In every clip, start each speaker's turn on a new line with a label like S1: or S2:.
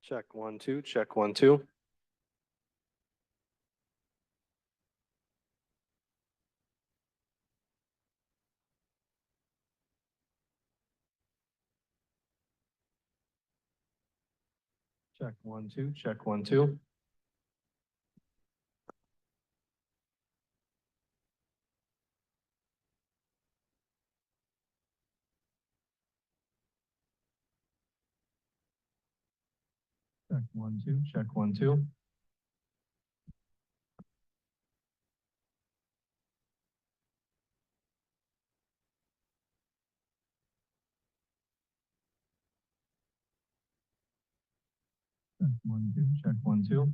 S1: Check 1 2, check 1 2. Check 1 2, check 1 2. Check 1 2, check 1 2. Check 1 2, check 1 2.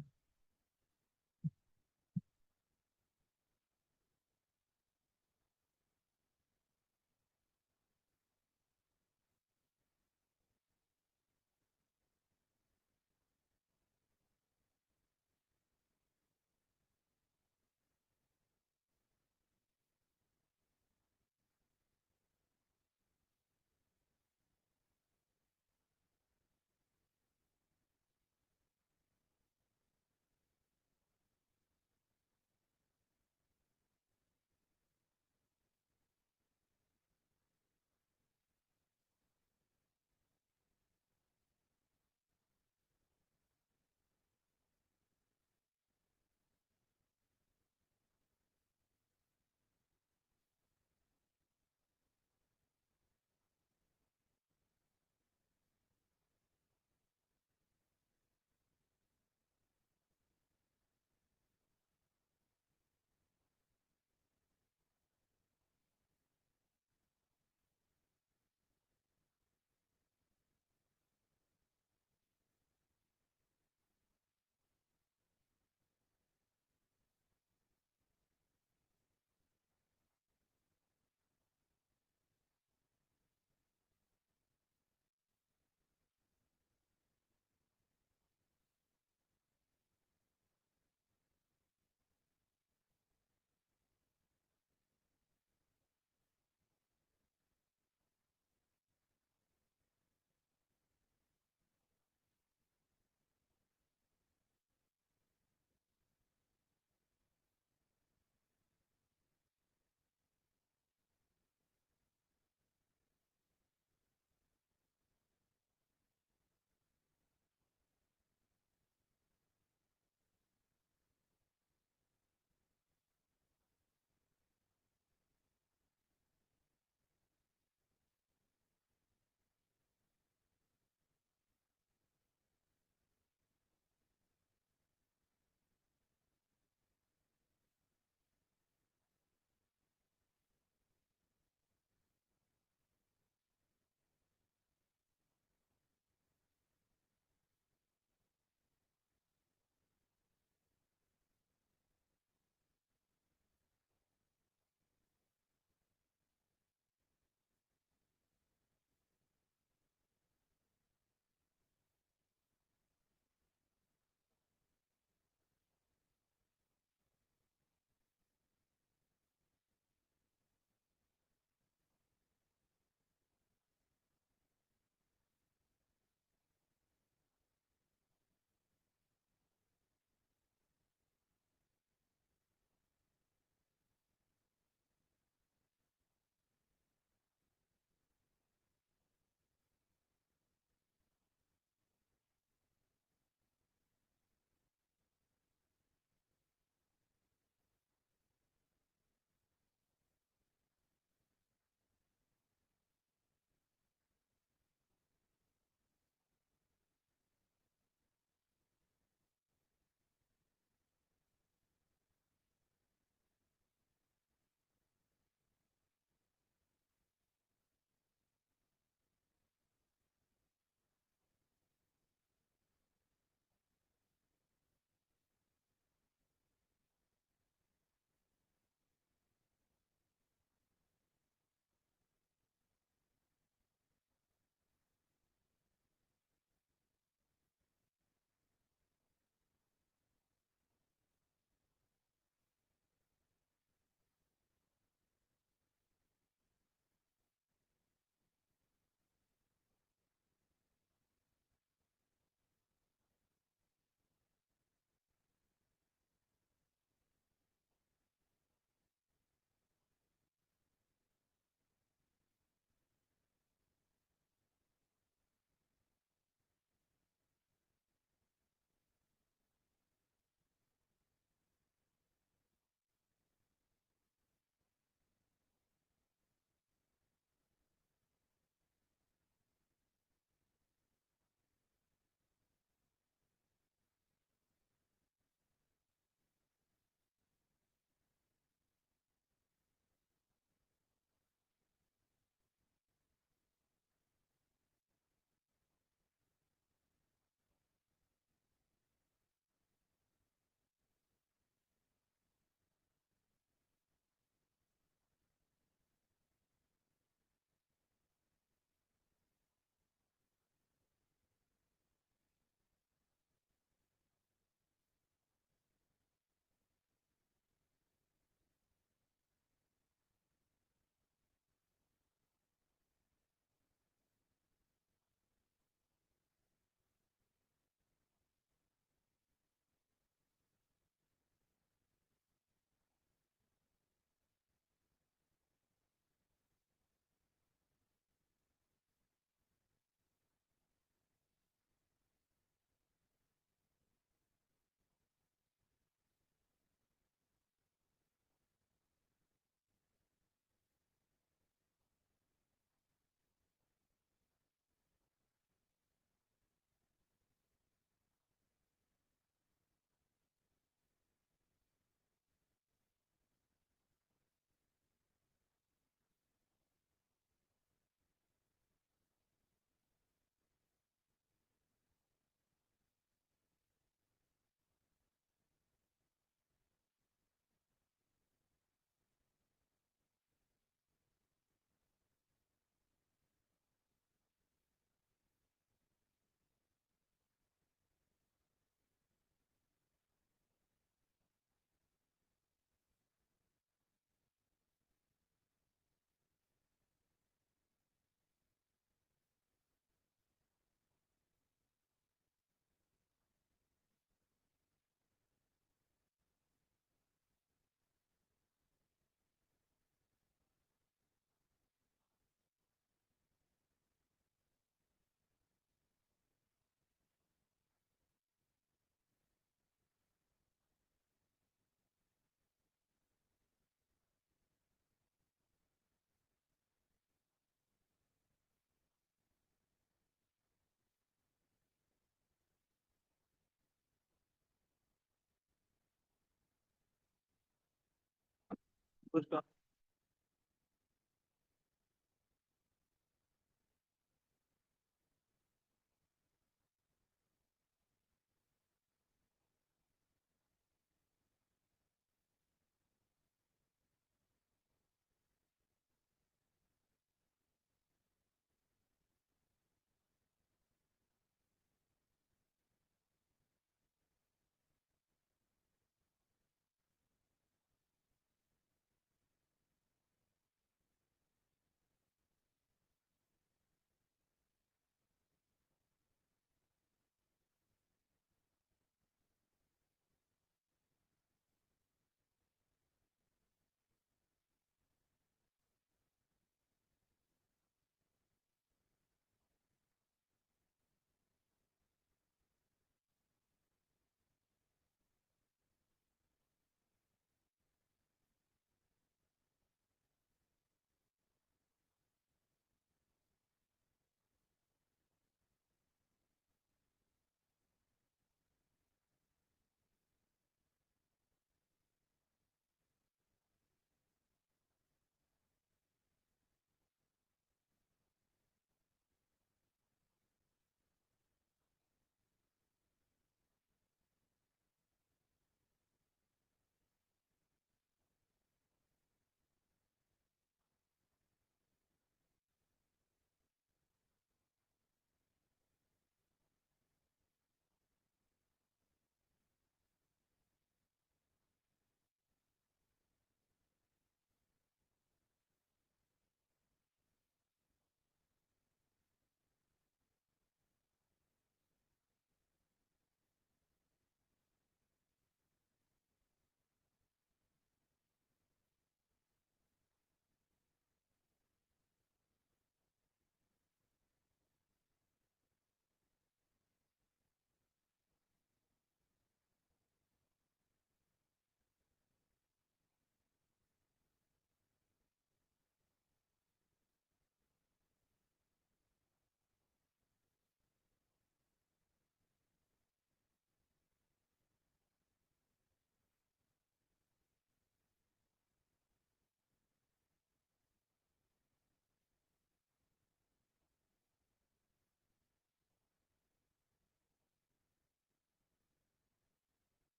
S1: Let's go.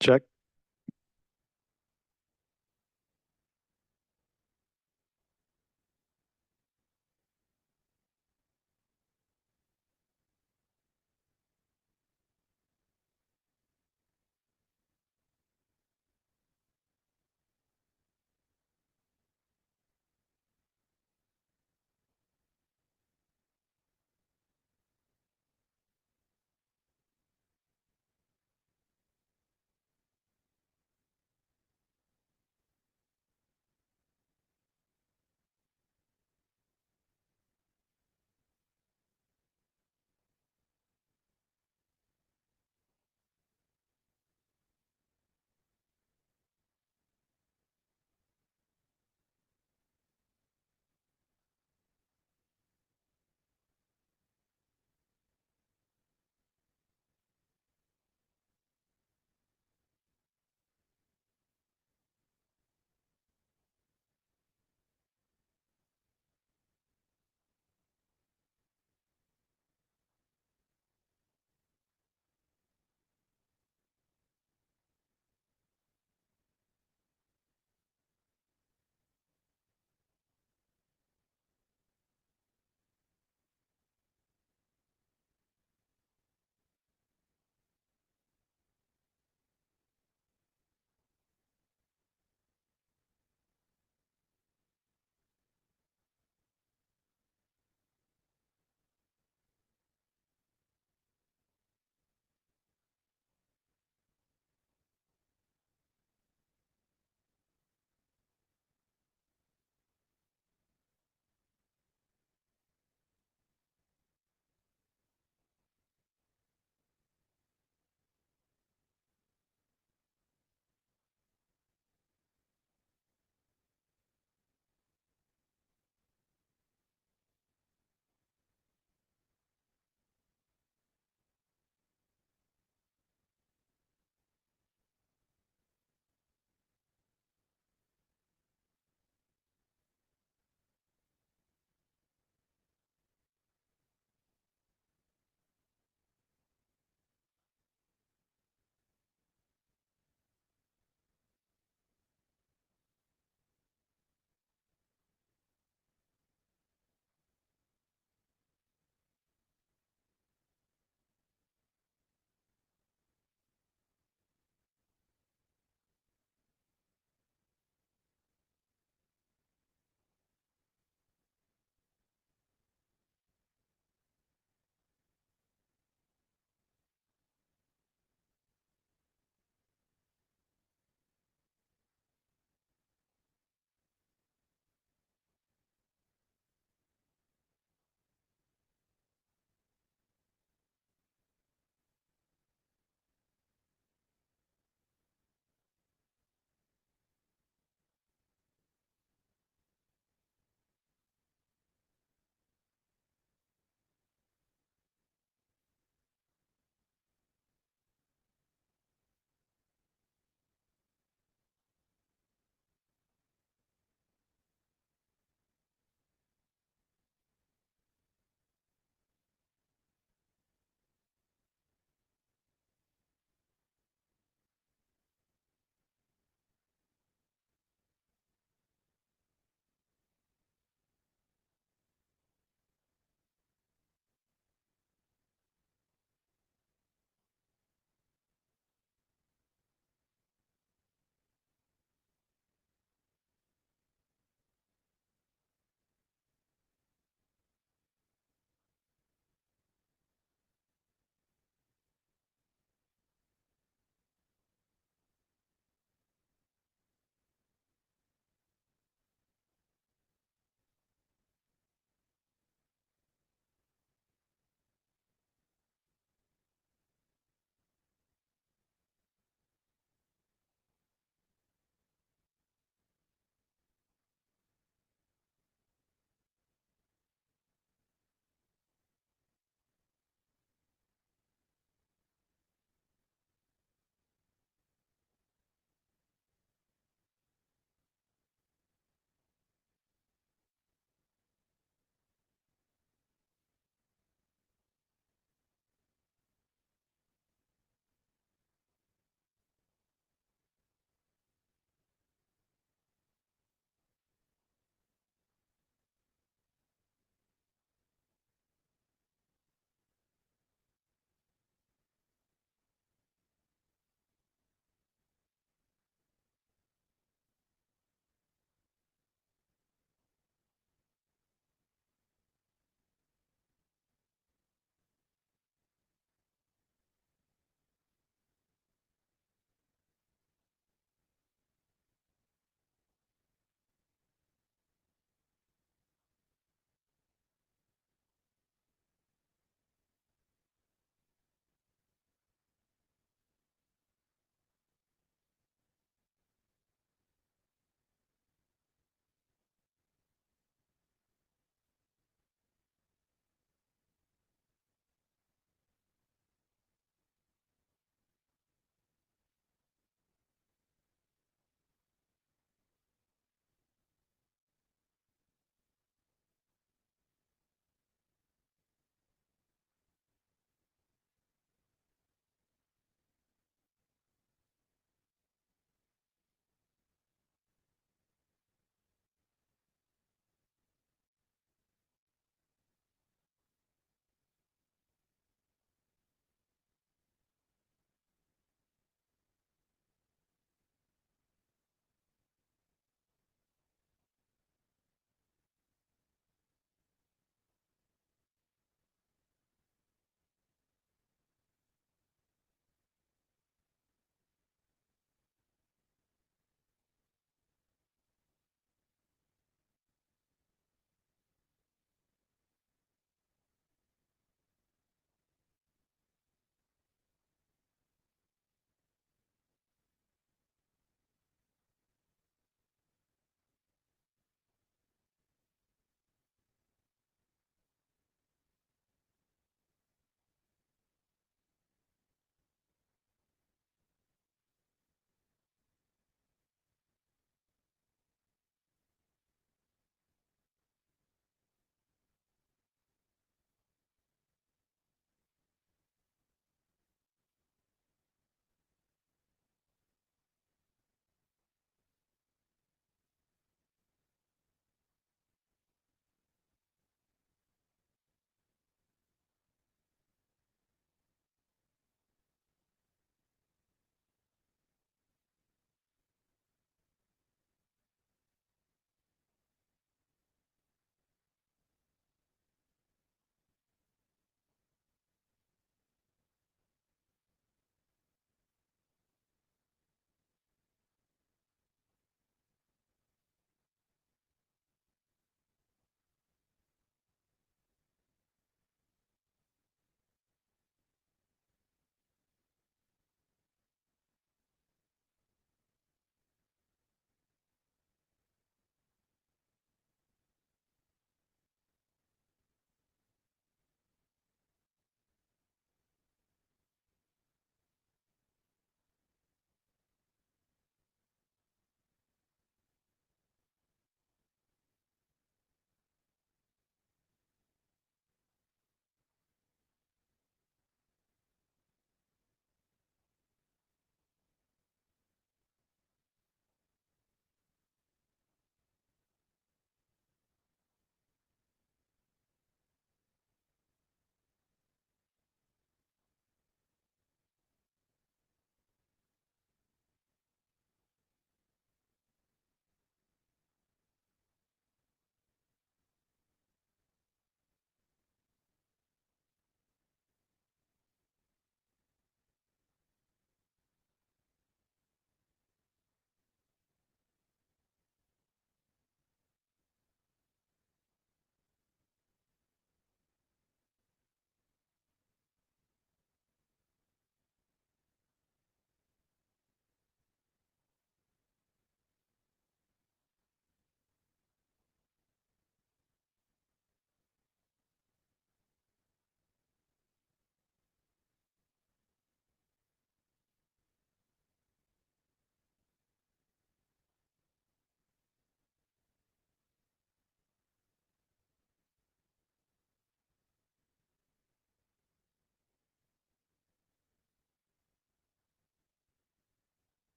S2: Check.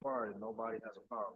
S1: Party, nobody has a power.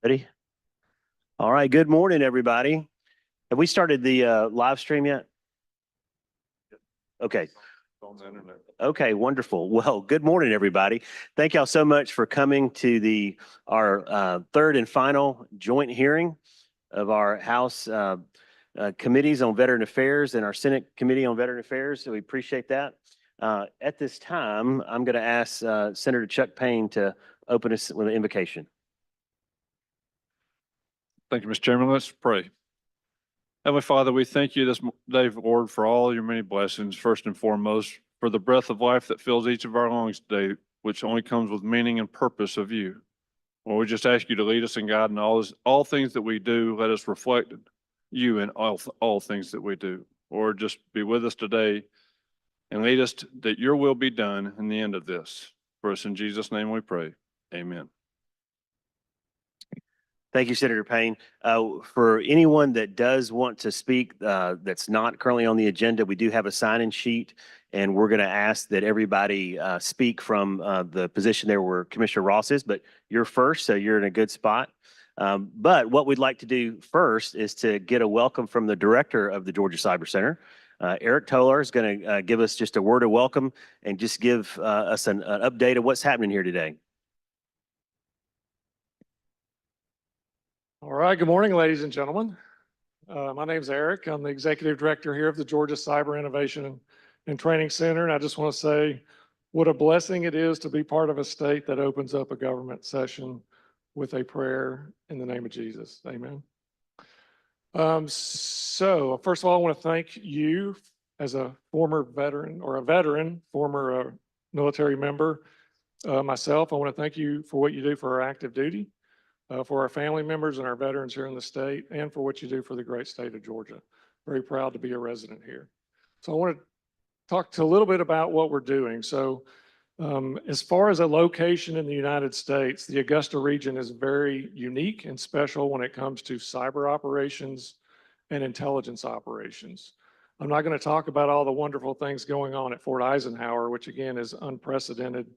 S2: Ready? All right. Good morning, everybody. Have we started the live stream yet? Okay.
S1: On the internet.
S2: Okay, wonderful. Well, good morning, everybody. Thank y'all so much for coming to our third and final joint hearing of our House committees on Veteran Affairs and our Senate Committee on Veteran Affairs. So we appreciate that. At this time, I'm going to ask Senator Chuck Payne to open us with an invocation.
S3: Thank you, Mr. Chairman. Let's pray. Heavenly Father, we thank you this day, Lord, for all your many blessings. First and foremost, for the breath of life that fills each of our lungs today, which only comes with meaning and purpose of you. Lord, we just ask you to lead us and guide in all things that we do. Let us reflect you in all things that we do. Lord, just be with us today and lead us that your will be done in the end of this. For us in Jesus' name we pray. Amen.
S2: Thank you, Senator Payne. For anyone that does want to speak that's not currently on the agenda, we do have a sign-in sheet, and we're going to ask that everybody speak from the position there where Commissioner Ross is, but you're first, so you're in a good spot. But what we'd like to do first is to get a welcome from the director of the Georgia Cyber Center. Eric Tolar is going to give us just a word of welcome and just give us an update of what's happening here today.
S4: All right, good morning, ladies and gentlemen. My name is Eric. I'm the Executive Director here of the Georgia Cyber Innovation and Training Center, and I just want to say what a blessing it is to be part of a state that opens up a government session with a prayer in the name of Jesus. Amen. So first of all, I want to thank you as a former veteran or a veteran, former military member. Myself, I want to thank you for what you do for our active duty. For our family members and our veterans here in the state, and for what you do for the great state of Georgia. Very proud to be a resident here. So I want to talk a little bit about what we're doing. So as far as a location in the United States, the Augusta region is very unique and special when it comes to cyber operations and intelligence operations. I'm not going to talk about all the wonderful things going on at Fort Eisenhower, which again is unprecedented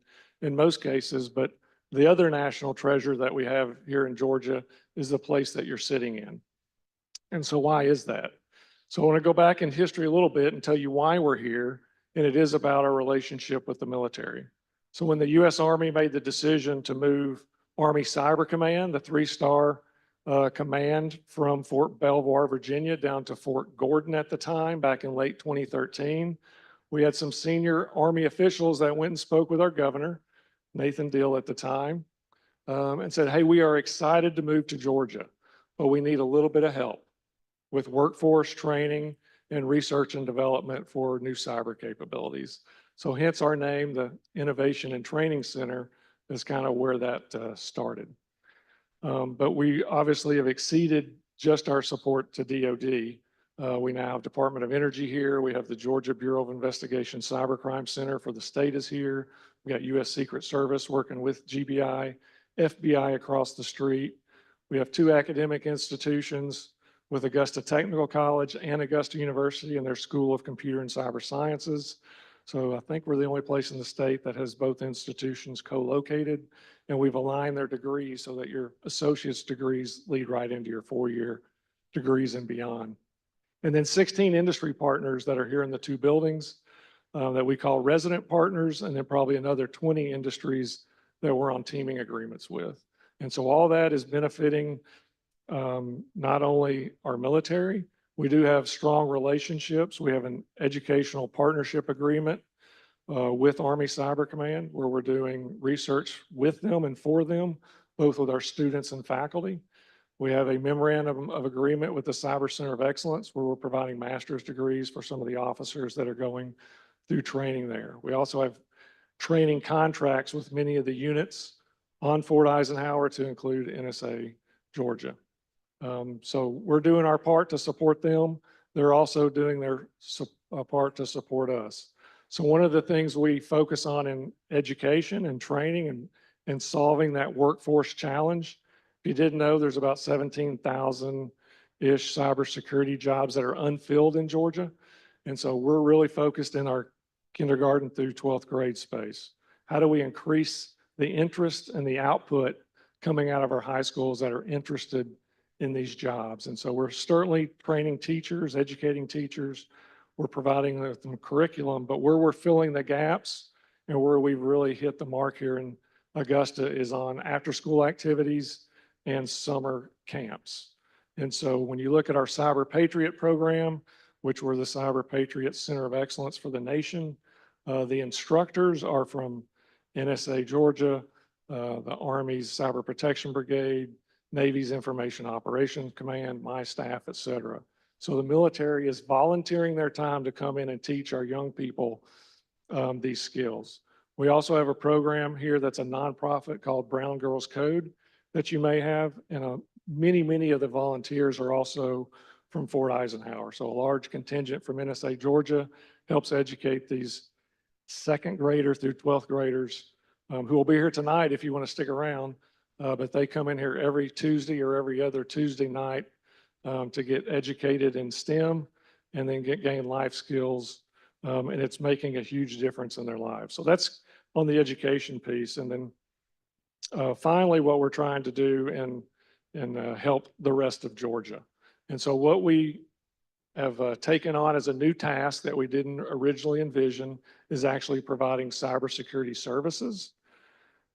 S4: in most cases, but the other national treasure that we have here in Georgia is the place that you're sitting in. And so why is that? So I want to go back in history a little bit and tell you why we're here, and it is about our relationship with the military. So when the U.S. Army made the decision to move Army Cyber Command, the three-star command from Fort Belvoir, Virginia, down to Fort Gordon at the time, back in late 2013, we had some senior Army officials that went and spoke with our governor, Nathan Deal at the time, and said, hey, we are excited to move to Georgia, but we need a little bit of help with workforce training and research and development for new cyber capabilities. So hence our name, the Innovation and Training Center, is kind of where that started. But we obviously have exceeded just our support to DOD. We now have Department of Energy here. We have the Georgia Bureau of Investigation Cybercrime Center for the state is here. We got U.S. Secret Service working with GBI, FBI across the street. We have two academic institutions with Augusta Technical College and Augusta University and their School of Computer and Cyber Sciences. So I think we're the only place in the state that has both institutions co-located, and we've aligned their degrees so that your associate's degrees lead right into your four-year degrees and beyond. And then 16 industry partners that are here in the two buildings that we call resident partners, and then probably another 20 industries that we're on teaming agreements with. And so all that is benefiting not only our military, we do have strong relationships. We have an educational partnership agreement with Army Cyber Command, where we're doing research with them and for them, both with our students and faculty. We have a memorandum of agreement with the Cyber Center of Excellence, where we're providing master's degrees for some of the officers that are going through training there. We also have training contracts with many of the units on Fort Eisenhower, to include NSA Georgia. So we're doing our part to support them. They're also doing their part to support us. So one of the things we focus on in education and training and solving that workforce challenge, if you didn't know, there's about 17,000-ish cybersecurity jobs that are unfilled in Georgia. And so we're really focused in our kindergarten through 12th grade space. How do we increase the interest and the output coming out of our high schools that are interested in these jobs. And so we're certainly training teachers, educating teachers. We're providing them curriculum, but where we're filling the gaps and where we've really hit the mark here in Augusta is on after-school activities and summer camps. And so when you look at our Cyber Patriot program, which we're the Cyber Patriot Center of Excellence for the nation, the instructors are from NSA Georgia, the Army's Cyber Protection Brigade, Navy's Information Operations Command, my staff, et cetera. So the military is volunteering their time to come in and teach our young people these skills. We also have a program here that's a nonprofit called Brown Girls Code that you may have, and many of the volunteers are also from Fort Eisenhower. So a large contingent from NSA Georgia helps educate these second grader through 12th graders who will be here tonight if you want to stick around. But they come in here every Tuesday or every other Tuesday night to get educated in STEM and then gain life skills. And it's making a huge difference in their lives. So that's on the education piece. And then finally, what we're trying to do and help the rest of Georgia. And so what we have taken on as a new task that we didn't originally envision is actually providing cybersecurity services.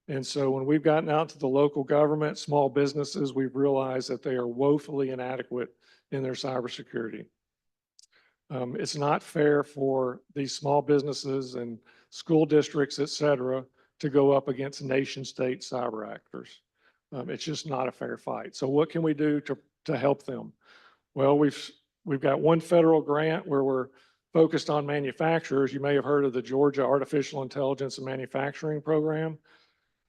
S4: And so when we've gotten out to the local government, small businesses, we've realized that they are woefully inadequate in their cybersecurity. It's not fair for these small businesses and school districts, et cetera, to go up against nation state cyber actors. It's just not a fair fight. So what can we do to help them? Well, we've got one federal grant where we're focused on manufacturers. You may have heard of the Georgia Artificial Intelligence and Manufacturing Program,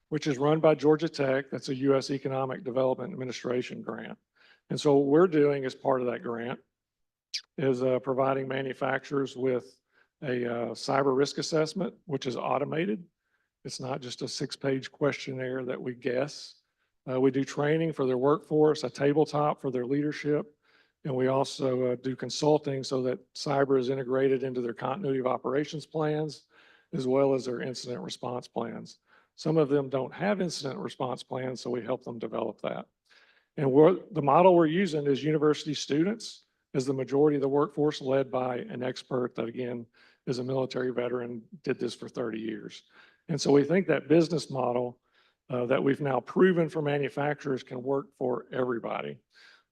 S4: which is run by Georgia Tech. That's a U.S. Economic Development Administration grant. And so what we're doing as part of that grant is providing manufacturers with a cyber risk assessment, which is automated. It's not just a 6-page questionnaire that we guess. We do training for their workforce, a tabletop for their leadership, and we also do consulting so that cyber is integrated into their continuity of operations plans, as well as their incident response plans. Some of them don't have incident response plans, so we help them develop that. And the model we're using is university students as the majority of the workforce, led by an expert that, again, is a military veteran, did this for 30 years. And so we think that business model that we've now proven for manufacturers can work for everybody,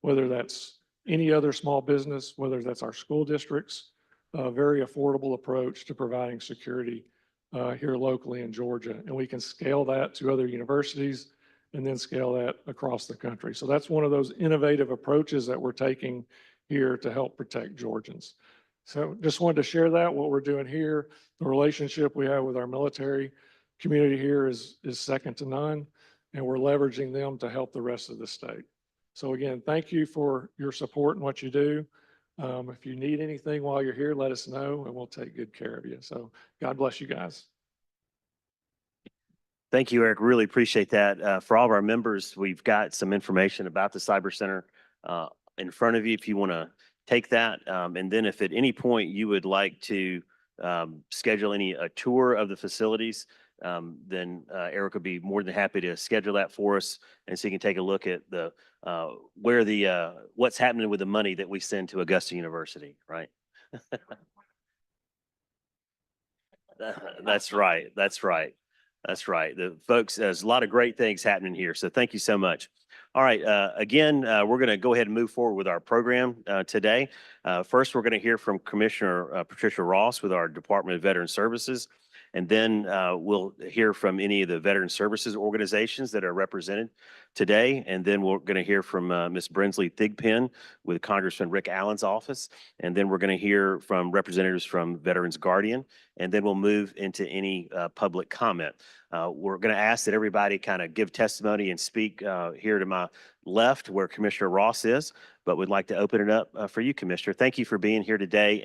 S4: whether that's any other small business, whether that's our school districts, a very affordable approach to providing security here locally in Georgia. And we can scale that to other universities and then scale that across the country. So that's one of those innovative approaches that we're taking here to help protect Georgians. So just wanted to share that, what we're doing here. The relationship we have with our military community here is second to none, and we're leveraging them to help the rest of the state. So again, thank you for your support and what you do. If you need anything while you're here, let us know and we'll take good care of you. So God bless you guys.
S2: Thank you, Eric. Really appreciate that. For all of our members, we've got some information about the Cyber Center in front of you if you want to take that. And then if at any point you would like to schedule a tour of the facilities, then Eric would be more than happy to schedule that for us, and so you can take a look at the what's happening with the money that we send to Augusta University, right? That's right. That's right. That's right. The folks, there's a lot of great things happening here. So thank you so much. All right. Again, we're going to go ahead and move forward with our program today. First, we're going to hear from Commissioner Patricia Ross with our Department of Veteran Services. And then we'll hear from any of the veteran services organizations that are represented today. And then we're going to hear from Ms. Brinsley Thigpen with Congressman Rick Allen's office. And then we're going to hear from representatives from Veterans Guardian. And then we'll move into any public comment. We're going to ask that everybody kind of give testimony and speak here to my left where Commissioner Ross is, but we'd like to open it up for you, Commissioner. Thank you for being here today.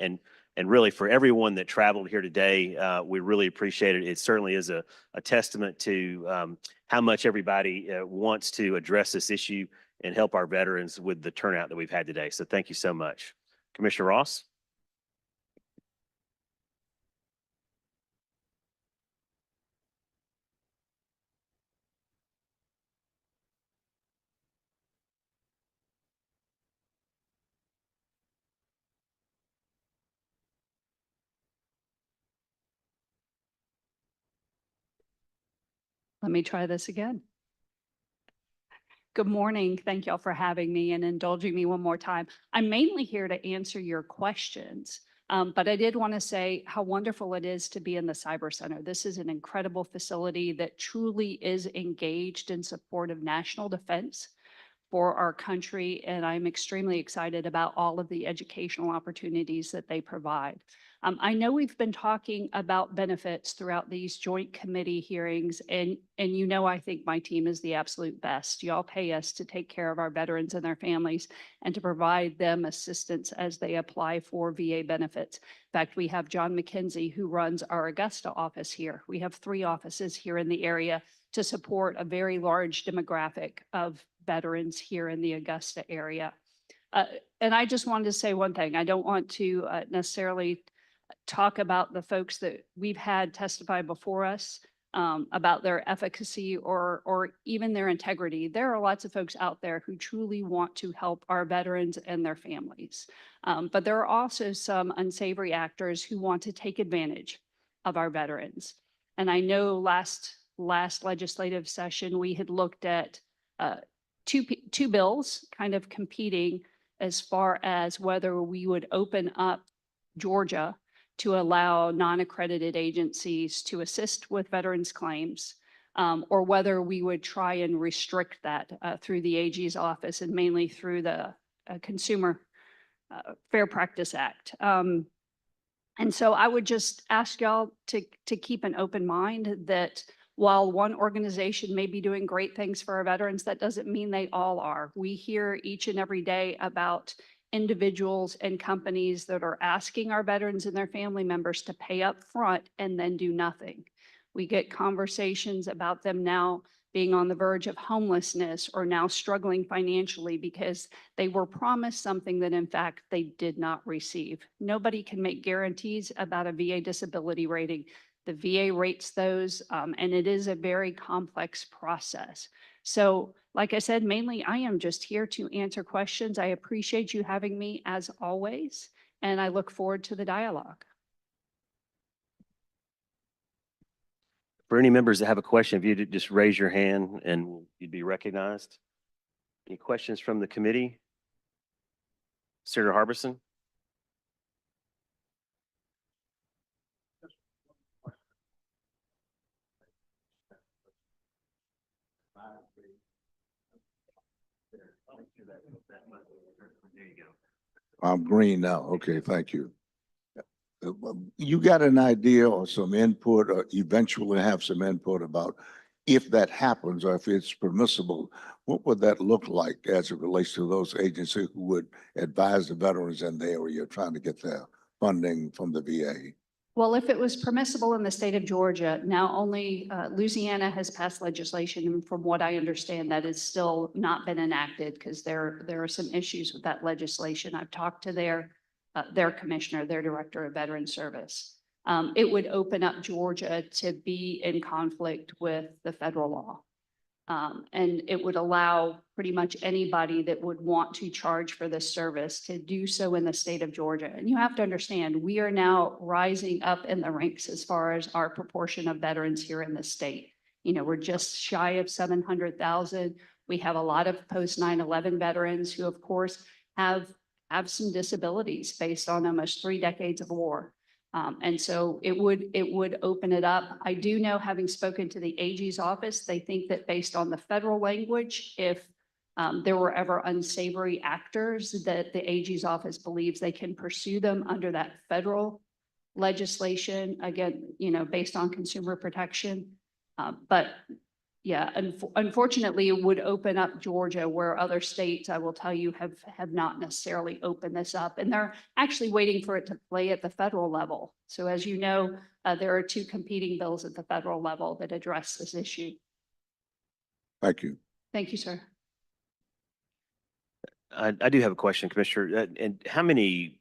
S2: And really for everyone that traveled here today, we really appreciate it. It certainly is a testament to how much everybody wants to address this issue and help our veterans with the turnout that we've had today. So thank you so much. Commissioner Ross.
S5: Let me try this again. Good morning. Thank y'all for having me and indulging me one more time. I'm mainly here to answer your questions, but I did want to say how wonderful it is to be in the Cyber Center. This is an incredible facility that truly is engaged in support of national defense for our country, and I'm extremely excited about all of the educational opportunities that they provide. I know we've been talking about benefits throughout these joint committee hearings, and you know I think my team is the absolute best. Y'all pay us to take care of our veterans and their families and to provide them assistance as they apply for VA benefits. In fact, we have John McKenzie, who runs our Augusta office here. We have 3 offices here in the area to support a very large demographic of veterans here in the Augusta area. And I just wanted to say one thing. I don't want to necessarily talk about the folks that we've had testify before us about their efficacy or even their integrity. There are lots of folks out there who truly want to help our veterans and their families. But there are also some unsavory actors who want to take advantage of our veterans. And I know last legislative session, we had looked at two bills kind of competing as far as whether we would open up Georgia to allow non-accredited agencies to assist with veterans claims, or whether we would try and restrict that through the AG's office and mainly through the Consumer Fair Practice Act. And so I would just ask y'all to keep an open mind that while one organization may be doing great things for our veterans, that doesn't mean they all are. We hear each and every day about individuals and companies that are asking our veterans and their family members to pay up front and then do nothing. We get conversations about them now being on the verge of homelessness or now struggling financially because they were promised something that in fact they did not receive. Nobody can make guarantees about a VA disability rating. The VA rates those, and it is a very complex process. So like I said, mainly I am just here to answer questions. I appreciate you having me as always, and I look forward to the dialogue.
S2: For any members that have a question, if you'd just raise your hand and you'd be recognized. Any questions from the committee? Senator Harbison? There you go.
S6: I'm green now. Okay, thank you. You got an idea or some input or eventually have some input about if that happens or if it's permissible, what would that look like as it relates to those agencies who would advise the veterans in the area trying to get their funding from the VA?
S5: Well, if it was permissible in the state of Georgia, now only Louisiana has passed legislation. And from what I understand, that has still not been enacted because there are some issues with that legislation. I've talked to their commissioner, their director of veteran service. It would open up Georgia to be in conflict with the federal law. And it would allow pretty much anybody that would want to charge for this service to do so in the state of Georgia. And you have to understand, we are now rising up in the ranks as far as our proportion of veterans here in the state. You know, we're just shy of 700,000. We have a lot of post 9/11 veterans who, of course, have some disabilities based on almost 3 decades of war. And so it would open it up. I do know, having spoken to the AG's office, they think that based on the federal language, if there were ever unsavory actors, that the AG's office believes they can pursue them under that federal legislation, again, you know, based on consumer protection. But yeah, unfortunately, it would open up Georgia, where other states, I will tell you, have not necessarily opened this up. And they're actually waiting for it to play at the federal level. So as you know, there are 2 competing bills at the federal level that address this issue.
S6: Thank you.
S5: Thank you, sir.
S2: I do have a question, Commissioner. And how many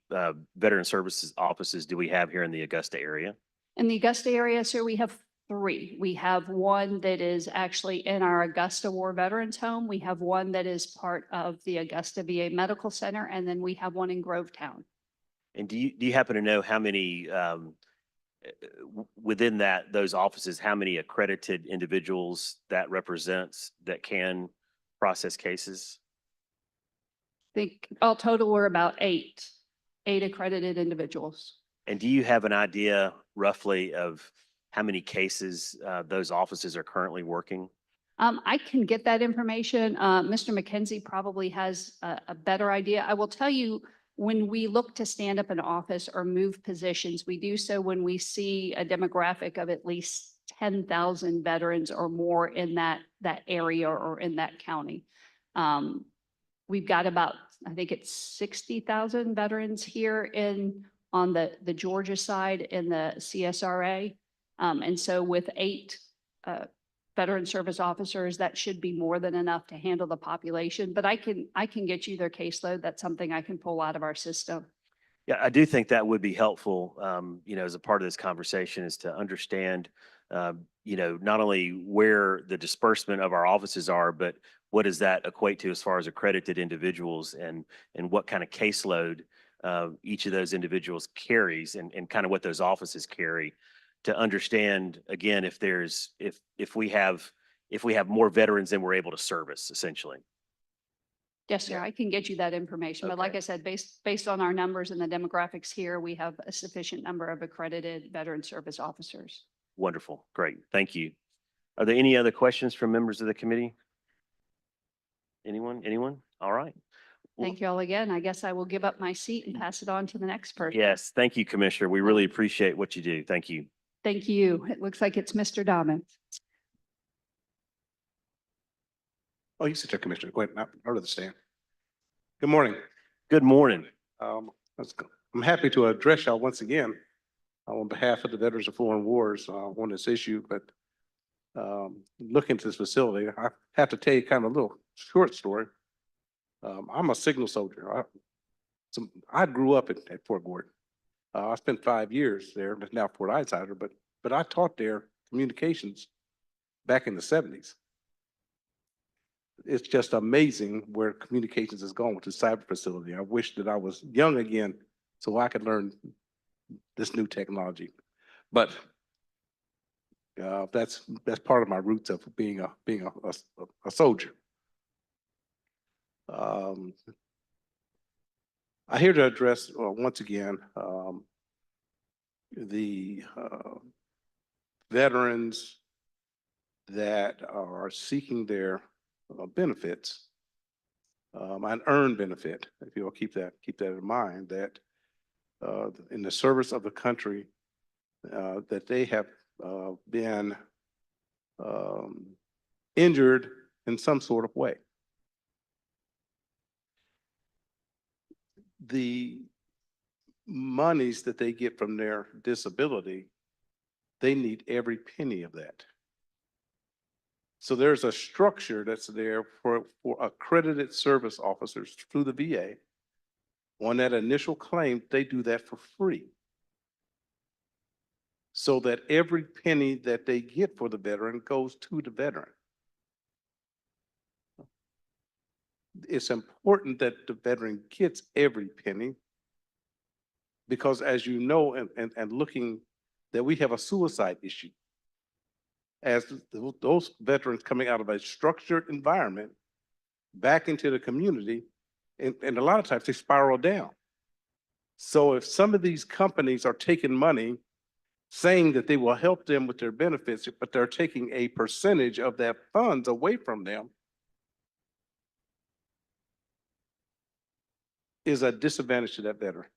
S2: veteran services offices do we have here in the Augusta area?
S5: In the Augusta area, sir, we have 3. We have one that is actually in our Augusta War Veterans Home. We have one that is part of the Augusta VA Medical Center, and then we have one in Grovetown.
S2: And do you happen to know how many Within that, those offices, how many accredited individuals that represents that can process cases?
S5: Think all total, we're about eight accredited individuals.
S2: And do you have an idea roughly of how many cases those offices are currently working?
S5: I can get that information. Mr. McKenzie probably has a better idea. I will tell you, when we look to stand up an office or move positions, we do so when we see a demographic of at least 10,000 veterans or more in that area or in that county. We've got about, I think it's 60,000 veterans here on the Georgia side in the CSRA. And so with eight veteran service officers, that should be more than enough to handle the population. But I can get you their caseload. That's something I can pull out of our system.
S2: Yeah, I do think that would be helpful, as a part of this conversation is to understand, not only where the disbursement of our offices are, but what does that equate to as far as accredited individuals and what kind of caseload each of those individuals carries and kind of what those offices carry to understand, again, if we have more veterans than we're able to service, essentially.
S5: Yes, sir. I can get you that information. But like
S2: Okay.
S5: I said, based on our numbers and the demographics here, we have a sufficient number of accredited veteran service officers.
S2: Wonderful. Great. Thank you. Are there any other questions from members of the committee? Anyone? All right. Well,
S5: Thank you all again. I guess I will give up my seat and pass it on to the next person.
S2: yes, thank you, Commissioner. We really appreciate what you do. Thank you.
S5: Thank you. It looks like it's Mr. Dobbins.
S7: Oh, you sit there, Commissioner. Go ahead, not out of the stand. Good morning.
S2: Good morning.
S7: I'm happy to address y'all once again on behalf of the Veterans of Foreign Wars on this issue, but look into this facility. I have to tell you kind of a little short story. I'm a signal soldier. I grew up at Fort Gordon. I spent 5 years there, but now Fort Isider, but I taught there communications back in the 70s. It's just amazing where communications has gone with the cyber facility. I wish that I was young again so I could learn this new technology. But that's part of my roots of being a soldier. I'm here to address once again the veterans that are seeking their benefits, an earned benefit. If you'll keep that in mind, that in the service of the country, that they have been injured in some sort of way. The monies that they get from their disability, they need every penny of that. So there's a structure that's there for accredited service officers through the VA. On that initial claim, they do that for free. So that every penny that they get for the veteran goes to the veteran. It's important that the veteran gets every penny because, as you know, and looking, that we have a suicide issue. As those veterans coming out of a structured environment back into the community, and a lot of times they spiral down. So if some of these companies are taking money, saying that they will help them with their benefits, but they're taking a percentage of that funds away from them, is a disadvantage to that veteran.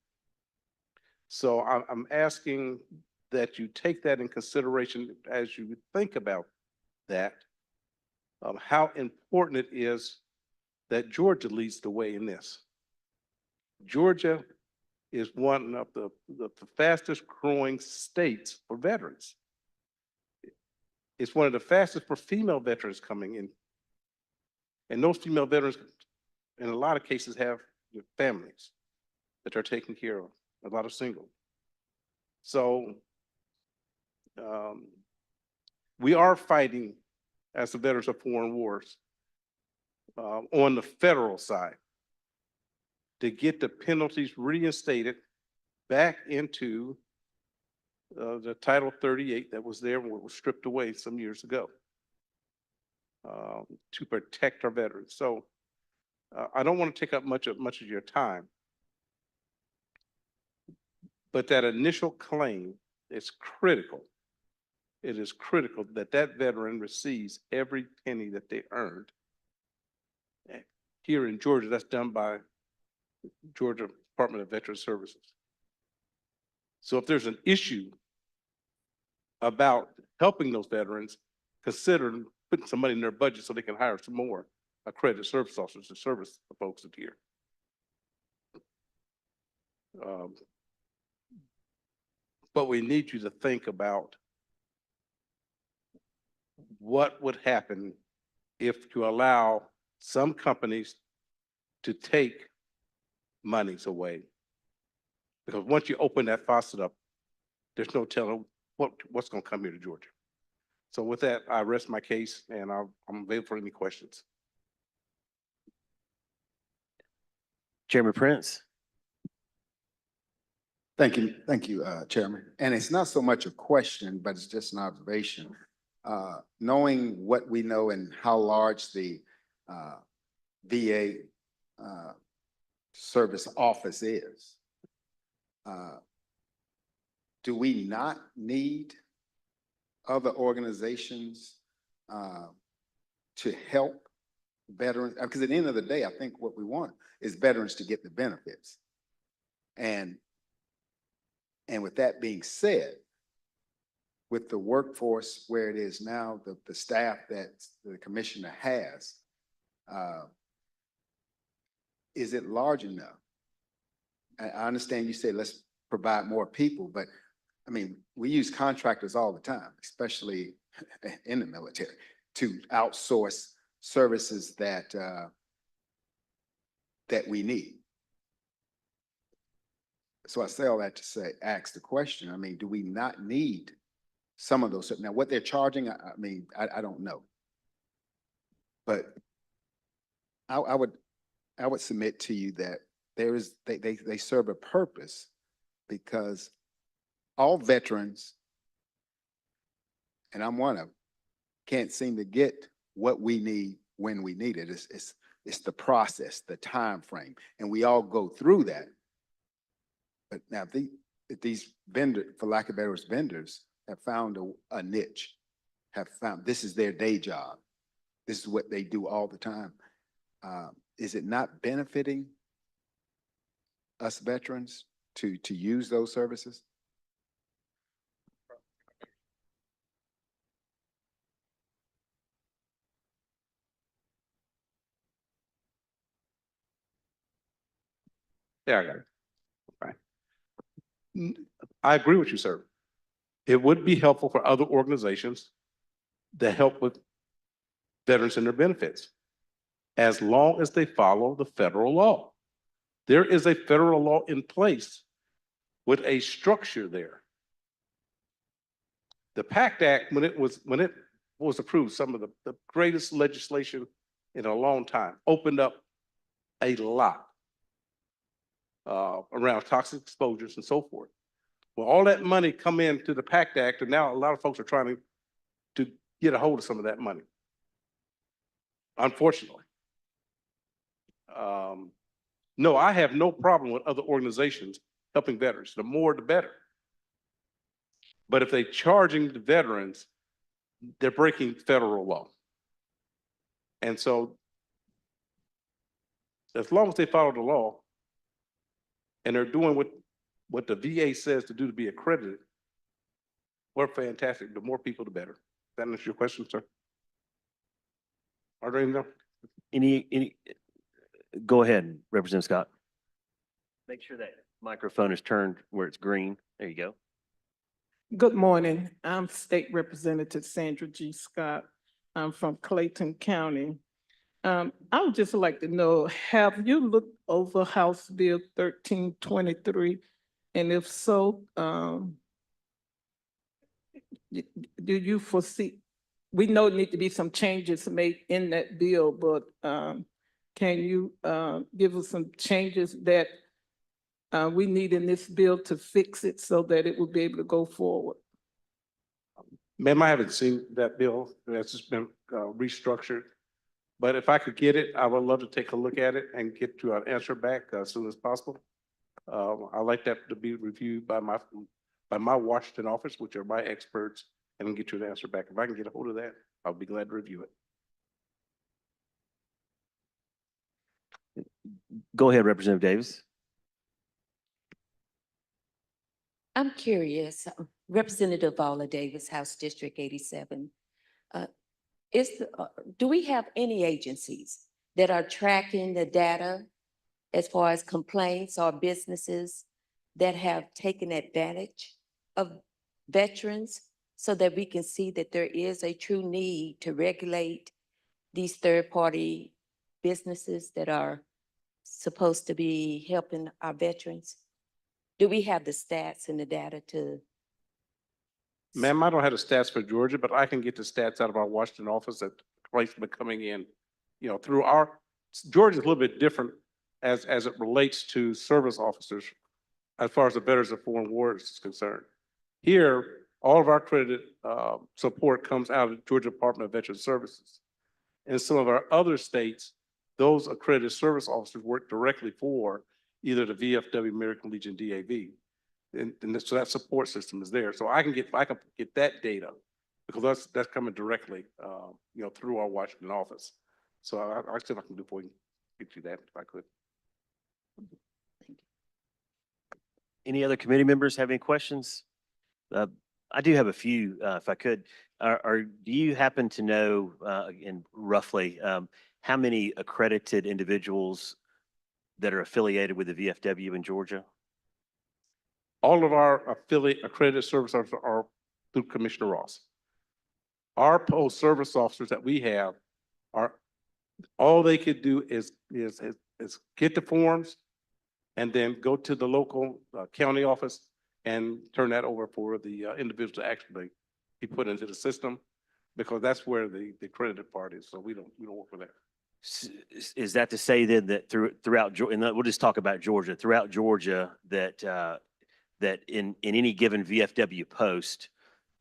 S7: So I'm asking that you take that in consideration as you think about that, how important it is that Georgia leads the way in this. Georgia is one of the fastest growing states for veterans. It's one of the fastest for female veterans coming in. And those female veterans, in a lot of cases, have families that they're taking care of, a lot of single. So we are fighting as the Veterans of Foreign Wars on the federal side to get the penalties reinstated back into the Title 38 that was there and was stripped away some years ago to protect our veterans. So I don't want to take up much of your time, but that initial claim is critical. It is critical that that veteran receives every penny that they earned. Here in Georgia, that's done by Georgia Department of Veteran Services. So if there's an issue about helping those veterans, consider putting some money in their budget so they can hire some more accredited service officers to service the folks that here. But we need you to think about what would happen if you allow some companies to take monies away. Because once you open that faucet up, there's no telling what's going to come here to Georgia. So with that, I rest my case and I'm available for any questions.
S2: Chairman Prince?
S8: Thank you, Chairman. And it's not so much a question, but it's just an observation. Knowing what we know and how large the VA service office is, do we not need other organizations to help veterans? Because at the end of the day, I think what we want is veterans to get the benefits. And with that being said, with the workforce where it is now, the staff that the commissioner has, is it large enough? I understand you say let's provide more people, but I mean, we use contractors all the time, especially in the military, to outsource services that we need. So I say all that to say, ask the question, I mean, do we not need some of those? Now, what they're charging, I mean, I don't know. But I would submit to you that they serve a purpose, because all veterans, and I'm one of them, can't seem to get what we need when we need it. It's the process, the time frame, and we all go through that. But now if these vendors, for lack of better words, vendors have found a niche, have found this is their day job, this is what they do all the time, is it not benefiting us veterans to use those services?
S7: Yeah, I got it. Right. I agree with you, sir. It would be helpful for other organizations that help with veterans and their benefits, as long as they follow the federal law. There is a federal law in place with a structure there. The PACT Act, when it was approved, some of the greatest legislation in a long time, opened up a lot around toxic exposures and so forth. Well, all that money come into the PACT Act, and now a lot of folks are trying to get a hold of some of that money, unfortunately. No, I have no problem with other organizations helping veterans. The more, the better. But if they're charging the veterans, they're breaking federal law. And so, as long as they follow the law and they're doing what the VA says to do to be accredited, we're fantastic. The more people, the better. That answers your question, sir? Are there any?
S2: Go ahead, Representative Scott. Make sure that microphone is turned where it's green. There you go.
S9: Good morning. I'm State Representative Sandra G. Scott. I'm from Clayton County. I would just like to know, have you looked over House Bill 1323? And if so, do you foresee, we know there need to be some changes made in that bill, but can you give us some changes that we need in this bill to fix it so that it will be able to go forward?
S7: Ma'am, I haven't seen that bill. That's just been restructured. But if I could get it, I would love to take a look at it and get you an answer back as soon as possible. I'd like that to be reviewed by my Washington office, which are my experts, and then get you an answer back. If I can get a hold of that, I'll be glad to review it.
S2: Go ahead, Representative Davis.
S10: I'm curious, Representative Paula Davis, House District 87. Do we have any agencies that are tracking the data as far as complaints or businesses that have taken advantage of veterans so that we can see that there is a true need to regulate these third-party businesses that are supposed to be helping our veterans? Do we have the stats and the data to?
S7: Ma'am, I don't have the stats for Georgia, but I can get the stats out of our Washington office that placement coming in, through Georgia's a little bit different as it relates to service officers as far as the Veterans of Foreign Wars is concerned. Here, all of our credit support comes out of the Georgia Department of Veteran Services. In some of our other states, those accredited service officers work directly for either the VFW, American Legion, DAV. And so that support system is there. So I can get that data because that's coming directly, through our Washington office. So I'll see if I can do for you, get you that if I could.
S2: Any other committee members have any questions? I do have a few, if I could. Do you happen to know, again, roughly, how many accredited individuals that are affiliated with the VFW in Georgia?
S7: All of our accredited service officers are through Commissioner Ross. Our post service officers that we have are, all they could do is get the forms and then go to the local county office and turn that over for the individual to actually be put into the system, because that's where the accredited part is. So we don't work with that.
S2: Is that to say then that throughout Georgia, and we'll just talk about Georgia, throughout Georgia, that in any given VFW post,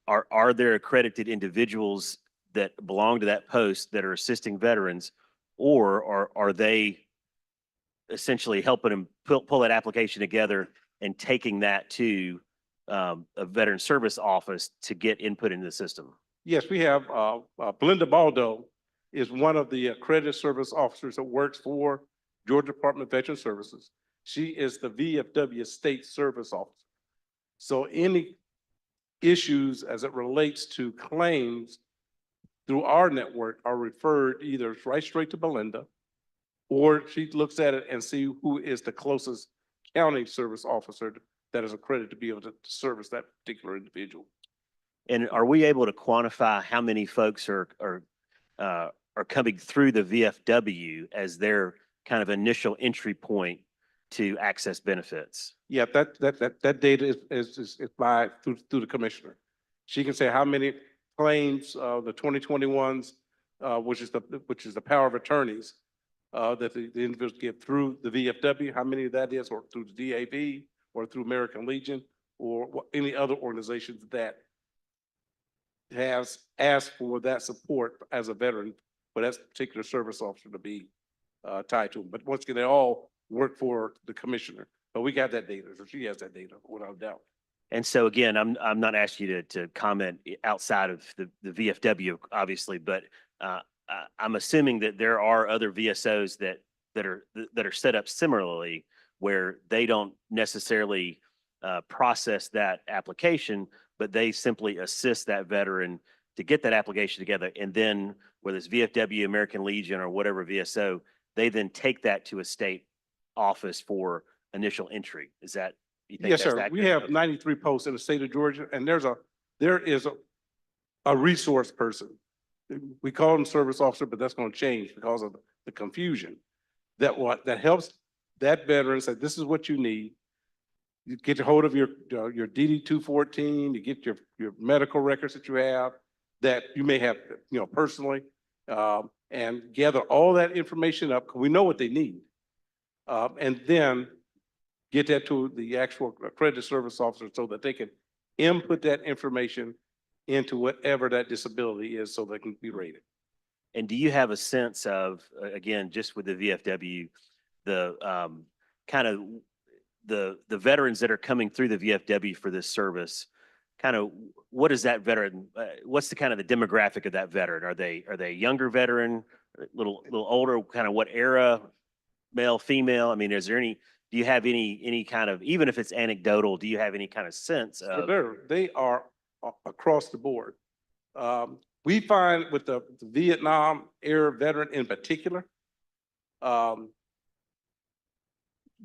S2: are there accredited individuals that belong to that post that are assisting veterans, or are they essentially helping them pull that application together and taking that to a veteran service office to get input into the system?
S7: Yes, we have Belinda Baldo is one of the accredited service officers that works for Georgia Department of Veteran Services. She is the VFW State Service Officer. So any issues as it relates to claims through our network are referred either right straight to Belinda, or she looks at it and see who is the closest county service officer that is accredited to be able to service that particular individual.
S2: And are we able to quantify how many folks are coming through the VFW as their kind of initial entry point to access benefits?
S7: Yeah, that data is by through the commissioner. She can say how many claims, the 2021s, which is the power of attorneys, that the individuals get through the VFW, how many of that is, or through the DAV, or through American Legion, or any other organizations that has asked for that support as a veteran for that particular service officer to be tied to them. But once again, they all work for the commissioner. But we got that data, so she has that data without doubt.
S2: And so again, I'm not asking you to comment outside of the VFW, obviously, but I'm assuming that there are other VSOs that are set up similarly, where they don't necessarily process that application, but they simply assist that veteran to get that application together. And then whether it's VFW, American Legion, or whatever VSO, they then take that to a state office for initial entry. Is that, you think
S7: Yes,
S2: that's
S7: sir.
S2: accurate?
S7: We have
S2: Okay.
S7: 93 posts in the state of Georgia, and there is a resource person. We call them service officer, but that's going to change because of the confusion. That helps that veteran say, this is what you need. You get a hold of your DD 214, you get your medical records that you have, that you may have, personally, and gather all that information up, because we know what they need. And then get that to the actual accredited service officer so that they can input that information into whatever that disability is so they can be rated.
S2: And do you have a sense of, again, just with the VFW, the kind of the veterans that are coming through the VFW for this service, kind of what is that veteran, what's the kind of the demographic of that veteran? Are they a younger veteran, little older, kind of what era, male, female? I mean, is there any, do you have any kind of, even if it's anecdotal, do you have any kind of sense
S7: So
S2: of?
S7: they are across the board. We find with the Vietnam era veteran in particular,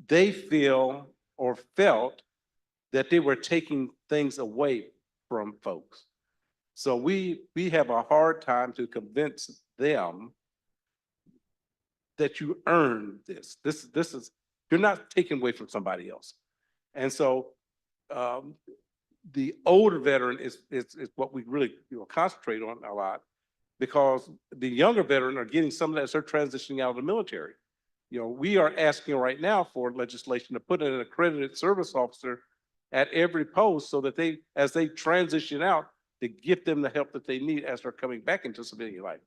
S7: they feel or felt that they were taking things away from folks. So we have a hard time to convince them that you earned this. This is, you're not taking away from somebody else. And so the older veteran is what we really concentrate on a lot, because the younger veteran are getting some of that as they're transitioning out of the military. We are asking right now for legislation to put an accredited service officer at every post so that they, as they transition out, to give them the help that they need as they're coming back into civilian life.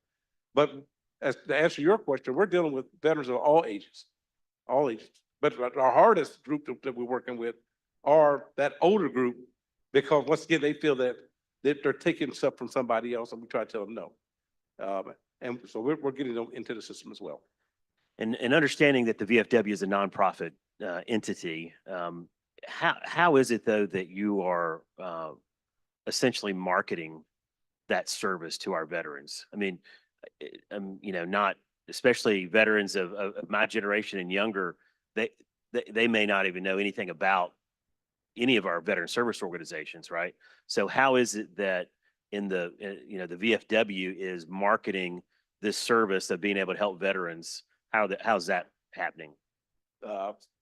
S7: But as to answer your question, we're dealing with veterans of all ages, all ages. But our hardest group that we're working with are that older group, because once again, they feel that they're taking stuff from somebody else, and we try to tell them no. And so we're getting them into the system as well.
S2: And understanding that the VFW is a nonprofit entity, how is it though that you are essentially marketing that service to our veterans? I mean, not especially veterans of my generation and younger. They may not even know anything about any of our veteran service organizations, right? So how is it that in the the VFW is marketing this service of being able to help veterans? How's that happening?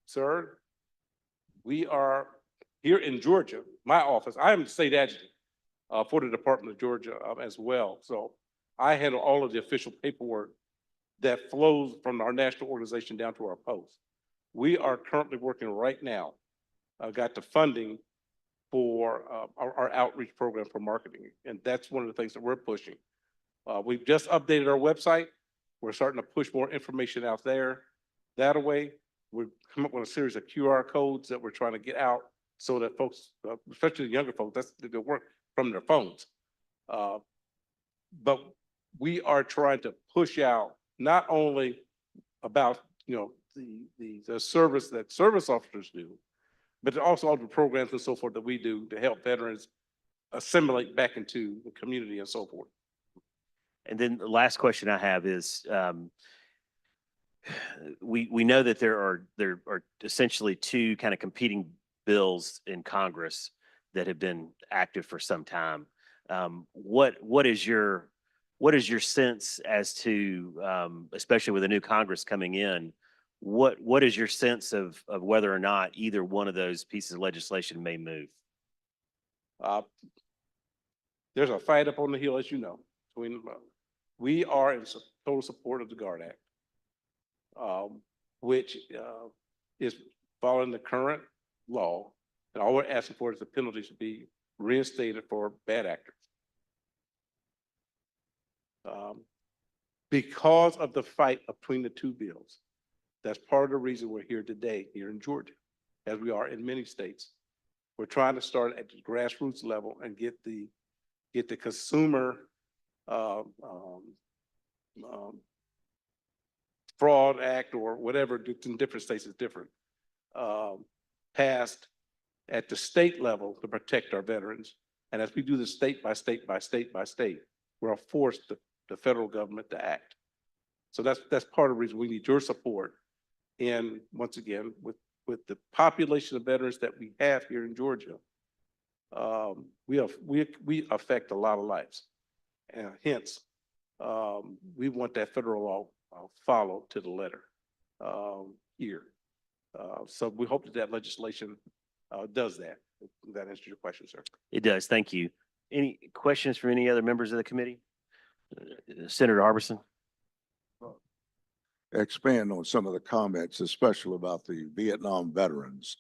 S7: Sir, we are here in Georgia, my office, I am the state adjutant for the Department of Georgia as well. So I handle all of the official paperwork that flows from our national organization down to our post. We are currently working right now, got the funding for our outreach program for marketing. And that's one of the things that we're pushing. We've just updated our website. We're starting to push more information out there. That way, we've come up with a series of QR codes that we're trying to get out so that folks, especially the younger folks, they work from their phones. But we are trying to push out not only about the service that service officers do, but also all the programs and so forth that we do to help veterans assimilate back into the community and so forth.
S2: And then the last question I have is, we know that there are essentially two kind of competing bills in Congress that have been active for some time. What is your sense as to, especially with a new Congress coming in, what is your sense of whether or not either one of those pieces of legislation may move?
S7: There's a fight up on the hill, as you know. We are in total support of the GUARD Act, which is following the current law. And all we're asking for is the penalties to be reinstated for bad actors. Because of the fight between the two bills, that's part of the reason we're here today, here in Georgia, as we are in many states. We're trying to start at the grassroots level and get the consumer fraud act or whatever, in different states is different, passed at the state level to protect our veterans. And as we do this state by state by state by state, we're forced the federal government to act. So that's part of the reason we need your support. And once again, with the population of veterans that we have here in Georgia, we affect a lot of lives. And hence, we want that federal law followed to the letter here. So we hope that legislation does that. If that answers your question, sir.
S2: It does. Thank you. Any questions from any other members of the committee? Senator Harbison?
S6: expand on some of the comments, especially about the Vietnam veterans.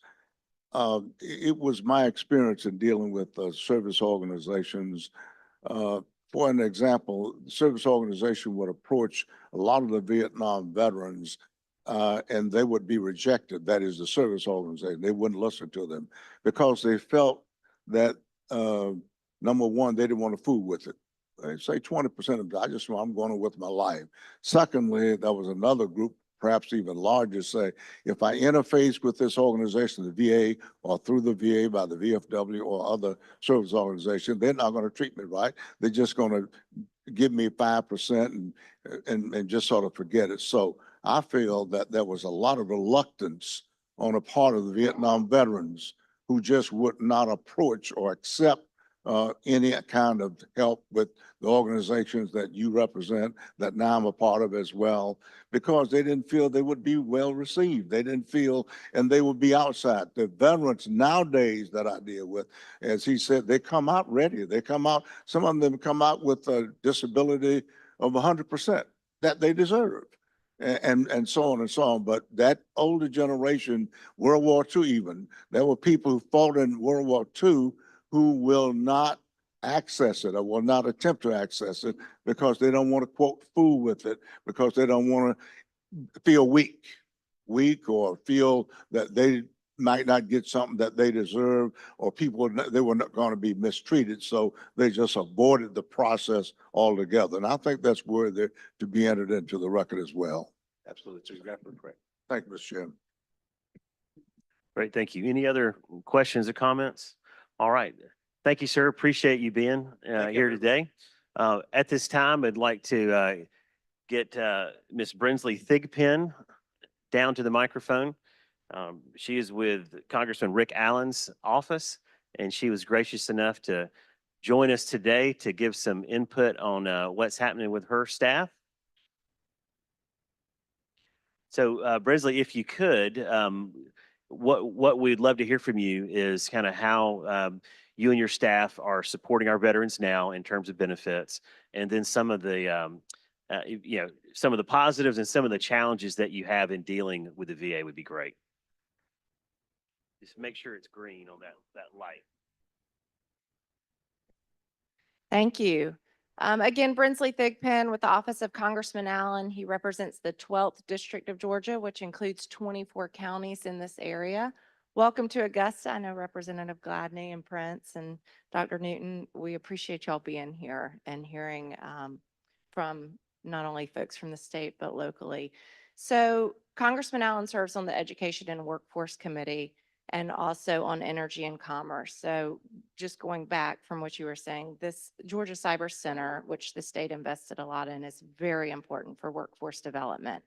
S6: It was my experience in dealing with service organizations. For an example, the service organization would approach a lot of the Vietnam veterans and they would be rejected. That is the service organization. They wouldn't listen to them because they felt that, number one, they didn't want to fool with it. They say 20% of them, I'm going on with my life. Secondly, there was another group, perhaps even larger, say, if I interface with this organization, the VA, or through the VA by the VFW or other service organization, they're not going to treat me right. They're just going to give me 5% and just sort of forget it. So I feel that there was a lot of reluctance on a part of the Vietnam veterans who just would not approach or accept any kind of help with the organizations that you represent, that now I'm a part of as well, because they didn't feel they would be well received. They didn't feel, and they would be outside. The veterans nowadays that I deal with, as he said, they come out ready. They come out, some of them come out with a disability of 100% that they deserve. And so on and so on. But that older generation, World War II even, there were people who fought in World War II who will not access it or will not attempt to access it because they don't want to, quote, fool with it, because they don't want to feel weak or feel that they might not get something that they deserve, or people, they were not going to be mistreated. So they just avoided the process altogether. And I think that's worthy to be entered into the record as well.
S7: Absolutely, that's exactly correct.
S6: Thank you, Mr. Chairman.
S2: Great, thank you. Any other questions or comments? All right. Thank you, sir. Appreciate you being here today. At this time, I'd like to get Ms. Brinsley Thigpen down to the microphone. She is with Congressman Rick Allen's office, and she was gracious enough to join us today to give some input on what's happening with her staff. So Brinsley, if you could, what we'd love to hear from you is kind of how you and your staff are supporting our veterans now in terms of benefits, and then some of the some of the positives and some of the challenges that you have in dealing with the VA would be great. Just make sure it's green on that light.
S11: Thank you. Again, Brinsley Thigpen with the Office of Congressman Allen. He represents the 12th District of Georgia, which includes 24 counties in this area. Welcome to Augusta. I know Representative Gladney and Prince and Dr. Newton. We appreciate y'all being here and hearing from not only folks from the state, but locally. So Congressman Allen serves on the Education and Workforce Committee and also on Energy and Commerce. So just going back from what you were saying, this Georgia Cyber Center, which the state invested a lot in, is very important for workforce development.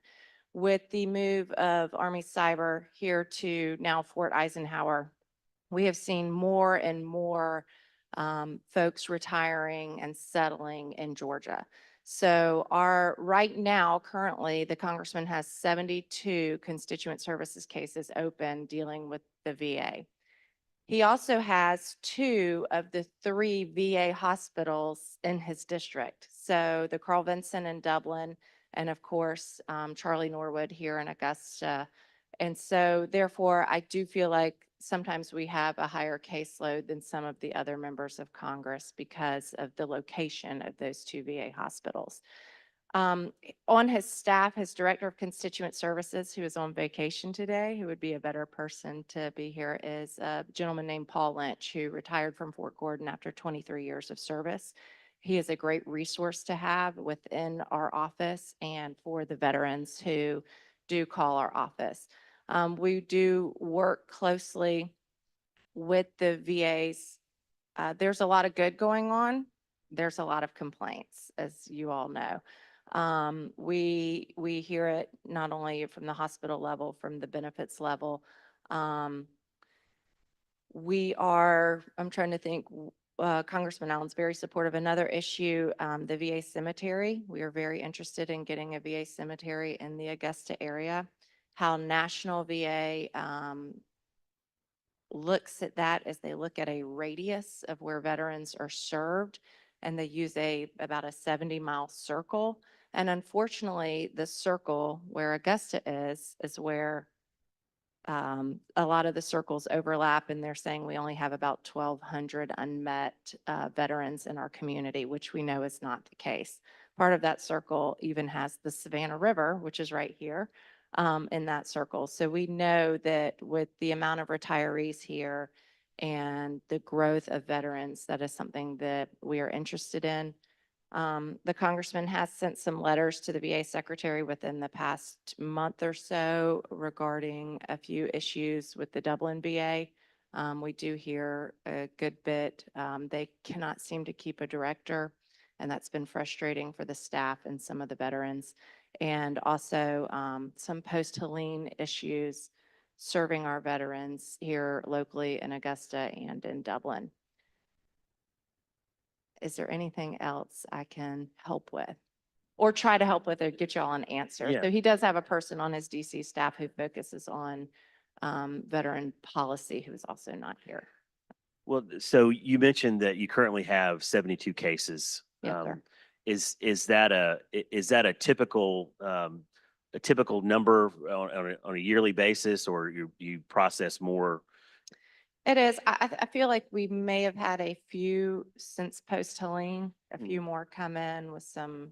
S11: With the move of Army Cyber here to now Fort Eisenhower, we have seen more and more folks retiring and settling in Georgia. So right now, currently, the congressman has 72 constituent services cases open dealing with the VA. He also has 2 of the 3 VA hospitals in his district. So the Carl Vinson in Dublin, and of course, Charlie Norwood here in Augusta. And so therefore, I do feel like sometimes we have a higher caseload than some of the other members of Congress because of the location of those 2 VA hospitals. On his staff, his Director of Constituent Services, who is on vacation today, who would be a better person to be here, is a gentleman named Paul Lynch, who retired from Fort Gordon after 23 years of service. He is a great resource to have within our office and for the veterans who do call our office. We do work closely with the VAs. There's a lot of good going on. There's a lot of complaints, as you all know. We hear it not only from the hospital level, from the benefits level. I'm trying to think, Congressman Allen's very supportive. Another issue, the VA cemetery. We are very interested in getting a VA cemetery in the Augusta area. How National VA looks at that as they look at a radius of where veterans are served, and they use about a 70-mile circle. And unfortunately, the circle where Augusta is where a lot of the circles overlap, and they're saying we only have about 1,200 unmet veterans in our community, which we know is not the case. Part of that circle even has the Savannah River, which is right here in that circle. So we know that with the amount of retirees here and the growth of veterans, that is something that we are interested in. The congressman has sent some letters to the VA secretary within the past month or so regarding a few issues with the Dublin VA. We do hear a good bit. They cannot seem to keep a director, and that's been frustrating for the staff and some of the veterans. And also some post-Helene issues serving our veterans here locally in Augusta and in Dublin. Is there anything else I can help with? Or try to help with or get y'all an answer?
S2: Yeah.
S11: So he does have a person on his DC staff who focuses on veteran policy who is also not here.
S2: Well, so you mentioned that you currently have 72 cases.
S11: Yes, sir.
S2: Is that a typical number on a yearly basis, or you process more?
S11: It is. I feel like we may have had a few since post-Helene, a few more come in with some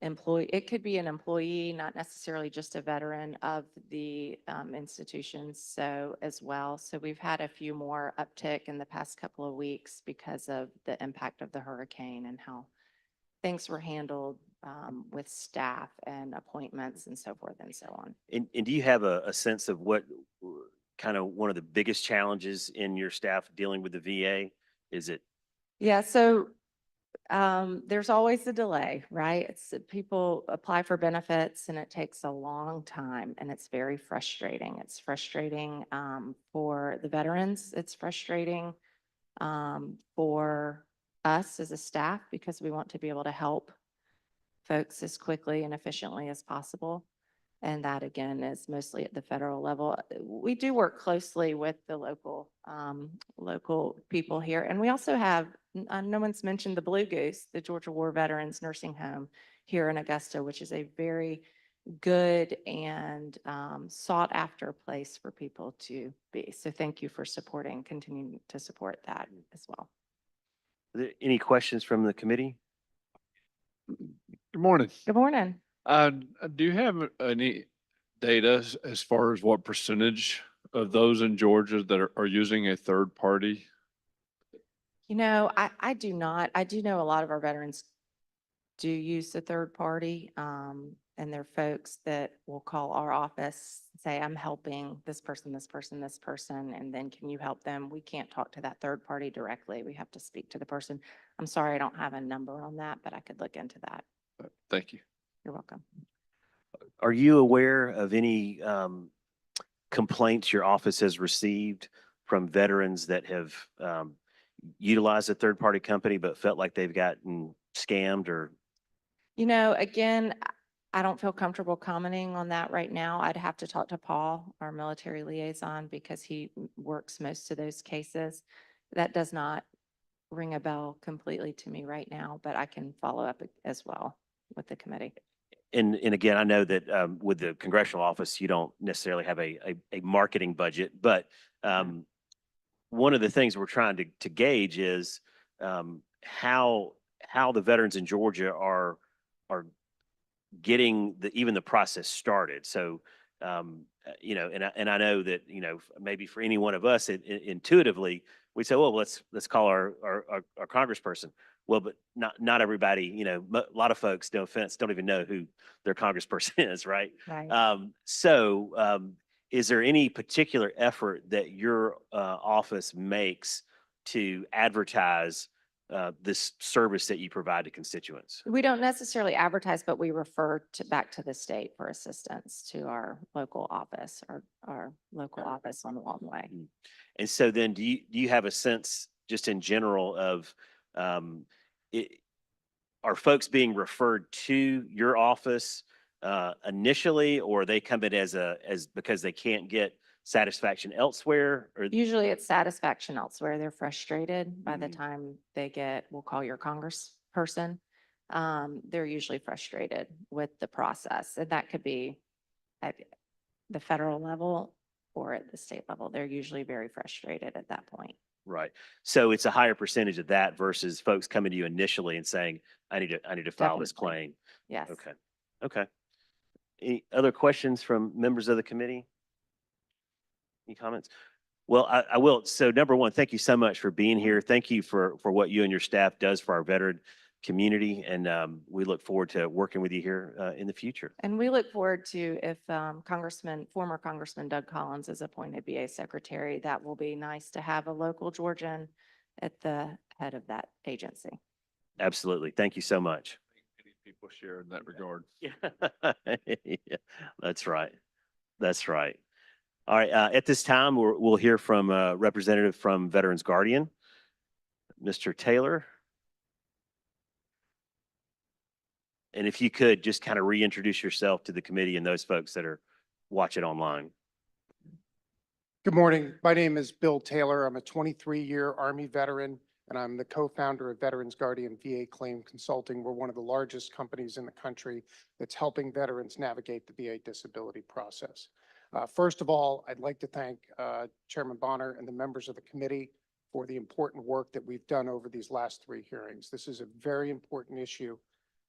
S11: employee. It could be an employee, not necessarily just a veteran of the institutions. So as well. So we've had a few more uptick in the past couple of weeks because of the impact of the hurricane and how things were handled with staff and appointments and so forth and so on.
S2: And do you have a sense of what kind of one of the biggest challenges in your staff dealing with the VA? Is it?
S11: Yeah, so there's always a delay, right? It's people apply for benefits and it takes a long time and it's very frustrating. It's frustrating for the veterans. It's frustrating for us as a staff because we want to be able to help folks as quickly and efficiently as possible. And that again is mostly at the federal level. We do work closely with the local people here. And we also have, no one's mentioned the Blue Goose, the Georgia War Veterans Nursing Home here in Augusta, which is a very good and sought after place for people to be. So thank you for continuing to support that as well.
S2: Are there any questions from the committee?
S3: Good morning.
S11: Good morning.
S3: Do you have any data as far as what percentage of those in Georgia that are using a third party?
S11: You know, I do not. I do know a lot of our veterans do use the third party. And they're folks that will call our office, say, I'm helping this person, this person, this person, and then can you help them? We can't talk to that third party directly. We have to speak to the person. I'm sorry, I don't have a number on that, but I could look into that.
S3: Thank you.
S11: You're welcome.
S2: Are you aware of any complaints your office has received from veterans that have utilized a third-party company but felt like they've gotten scammed or?
S11: You know, again, I don't feel comfortable commenting on that right now. I'd have to talk to Paul, our military liaison, because he works most of those cases. That does not ring a bell completely to me right now, but I can follow up as well with the committee.
S2: And again, I know that with the congressional office, you don't necessarily have a marketing budget, but one of the things we're trying to gauge is how the veterans in Georgia are getting even the process started. So, you know, and I know that, you know, maybe for any one of us, intuitively, we say, well, let's call our congressperson. Well, but not everybody, you know, a lot of folks, no offense, don't even know who their congressperson is, right?
S11: Right.
S2: Is there any particular effort that your office makes to advertise this service that you provide to constituents?
S11: We don't necessarily advertise, but we refer back to the state for assistance to our local office, our local office on the Long Way.
S2: And so then do you have a sense just in general of are folks being referred to your office initially, or they come in as because they can't get satisfaction elsewhere? Or
S11: Usually it's satisfaction elsewhere. They're frustrated by the time they get, we'll call your congressperson. they're usually frustrated with the process. And that could be at the federal level or at the state level. They're usually very frustrated at that point.
S2: Right. So it's a higher percentage of that versus folks coming to you initially and saying, I need to file this
S11: Definitely.
S2: claim.
S11: Yes.
S2: Okay. Okay. Any other questions from members of the committee? Any comments? Well, I will. So number one, thank you so much for being here. Thank you for what you and your staff does for our veteran community. And we look forward to working with you here in the future.
S11: And we look forward to if former Congressman Doug Collins is appointed VA secretary, that will be nice to have a local Georgian at the head of that agency.
S2: Absolutely. Thank you so much.
S3: Many people share in that regard.
S2: Yeah, that's right. That's right. All right. At this time, we'll hear from a representative from Veterans Guardian, Mr. Taylor. And if you could just kind of reintroduce yourself to the committee and those folks that are watching online.
S12: Good morning. My name is Bill Taylor. I'm a 23-year Army veteran, and I'm the co-founder of Veterans Guardian VA Claim Consulting. We're one of the largest companies in the country that's helping veterans navigate the VA disability process. First of all, I'd like to thank Chairman Bonner and the members of the committee for the important work that we've done over these last 3 hearings. This is a very important issue.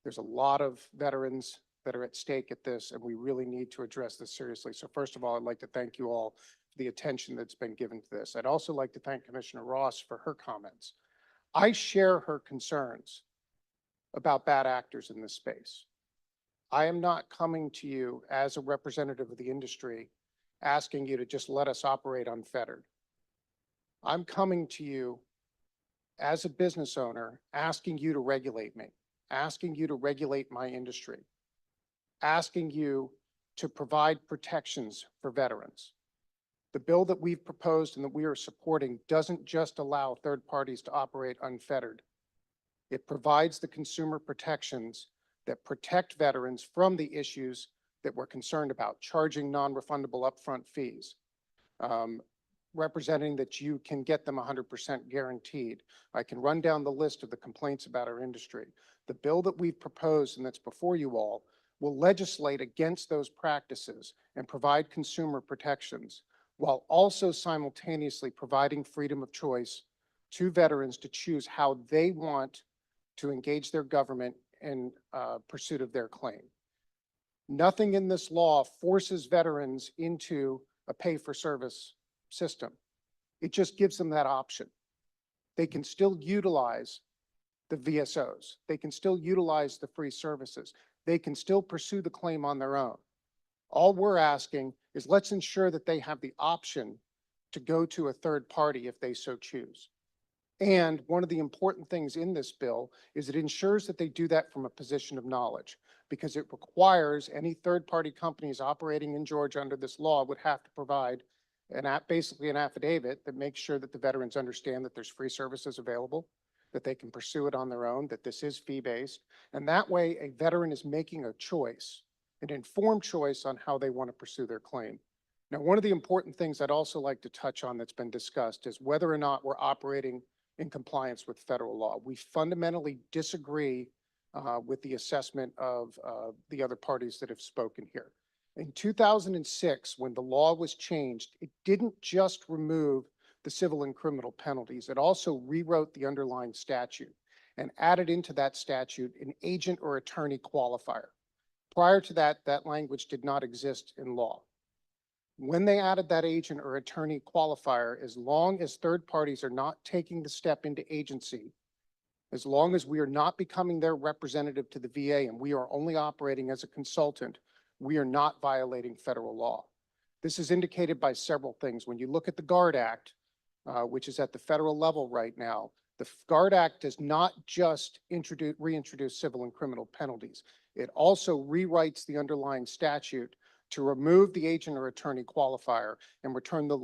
S12: There's a lot of veterans that are at stake at this, and we really need to address this seriously. So first of all, I'd like to thank you all for the attention that's been given to this. I'd also like to thank Commissioner Ross for her comments. I share her concerns about bad actors in this space. I am not coming to you as a representative of the industry asking you to just let us operate unfettered. I'm coming to you as a business owner asking you to regulate me, asking you to regulate my industry, asking you to provide protections for veterans. The bill that we've proposed and that we are supporting doesn't just allow third parties to operate unfettered. It provides the consumer protections that protect veterans from the issues that we're concerned about, charging non-refundable upfront fees, representing that you can get them 100% guaranteed. I can run down the list of the complaints about our industry. The bill that we've proposed and that's before you all will legislate against those practices and provide consumer protections while also simultaneously providing freedom of choice to veterans to choose how they want to engage their government in pursuit of their claim. Nothing in this law forces veterans into a pay-for-service system. It just gives them that option. They can still utilize the VSOs. They can still utilize the free services. They can still pursue the claim on their own. All we're asking is let's ensure that they have the option to go to a third party if they so choose. And one of the important things in this bill is it ensures that they do that from a position of knowledge, because it requires any third-party companies operating in Georgia under this law would have to provide basically an affidavit that makes sure that the veterans understand that there's free services available, that they can pursue it on their own, that this is fee-based. And that way a veteran is making a choice, an informed choice on how they want to pursue their claim. Now, one of the important things I'd also like to touch on that's been discussed is whether or not we're operating in compliance with federal law. We fundamentally disagree with the assessment of the other parties that have spoken here. In 2006, when the law was changed, it didn't just remove the civil and criminal penalties. It also rewrote the underlying statute and added into that statute an agent or attorney qualifier. Prior to that, that language did not exist in law. When they added that agent or attorney qualifier, as long as third parties are not taking the step into agency, as long as we are not becoming their representative to the VA and we are only operating as a consultant, we are not violating federal law. This is indicated by several things. When you look at the GUARD Act, which is at the federal level right now, the GUARD Act does not just reintroduce civil and criminal penalties. It also rewrites the underlying statute to remove the agent or attorney qualifier and return to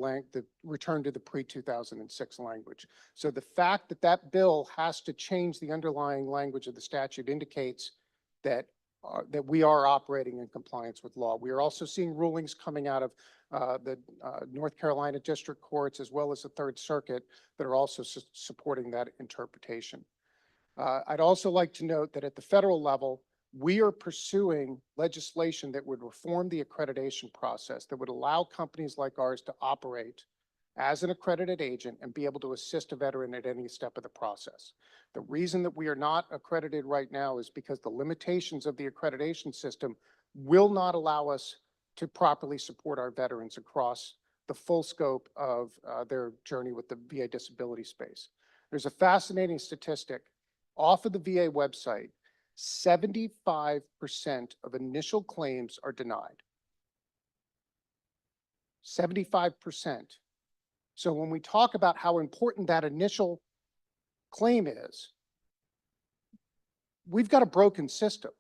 S12: the pre-2006 language. So the fact that that bill has to change the underlying language of the statute indicates that we are operating in compliance with law. We are also seeing rulings coming out of the North Carolina district courts as well as the Third Circuit that are also supporting that interpretation. I'd also like to note that at the federal level, we are pursuing legislation that would reform the accreditation process, that would allow companies like ours to operate as an accredited agent and be able to assist a veteran at any step of the process. The reason that we are not accredited right now is because the limitations of the accreditation system will not allow us to properly support our veterans across the full scope of their journey with the VA disability space. There's a fascinating statistic off of the VA website. 75% of initial claims are denied. 75%. So when we talk about how important that initial claim is, we've got a broken system.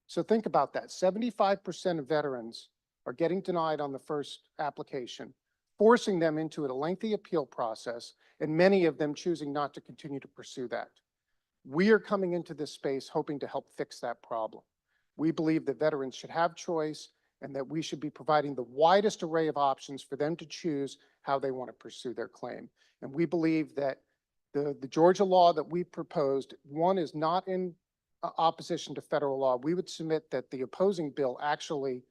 S12: So think about that. 75% of veterans are getting denied on the first application, forcing them into a lengthy appeal process, and many of them choosing not to continue to pursue that. We are coming into this space hoping to help fix that problem. We believe that veterans should have choice and that we should be providing the widest array of options for them to choose how they want to pursue their claim. And we believe that the Georgia law that we proposed, one, is not in opposition to federal law. We would submit that the opposing bill actually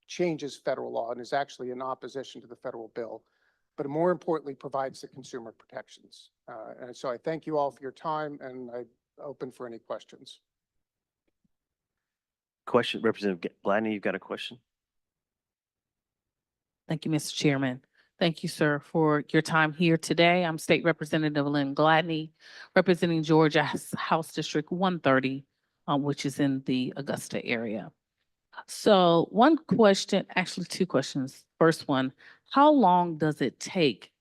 S12: changes federal law and is actually in opposition to the federal bill, but more importantly, provides the consumer protections. And so I thank you all for your time, and I open for any questions.
S2: Question, Representative Gladney, you've got a question?
S13: Thank you, Mr. Chairman. Thank you, sir, for your time here today. I'm State Representative Lynn Gladney, representing Georgia House District 130, which is in the Augusta area. So one question, actually two questions. First one, how long does it take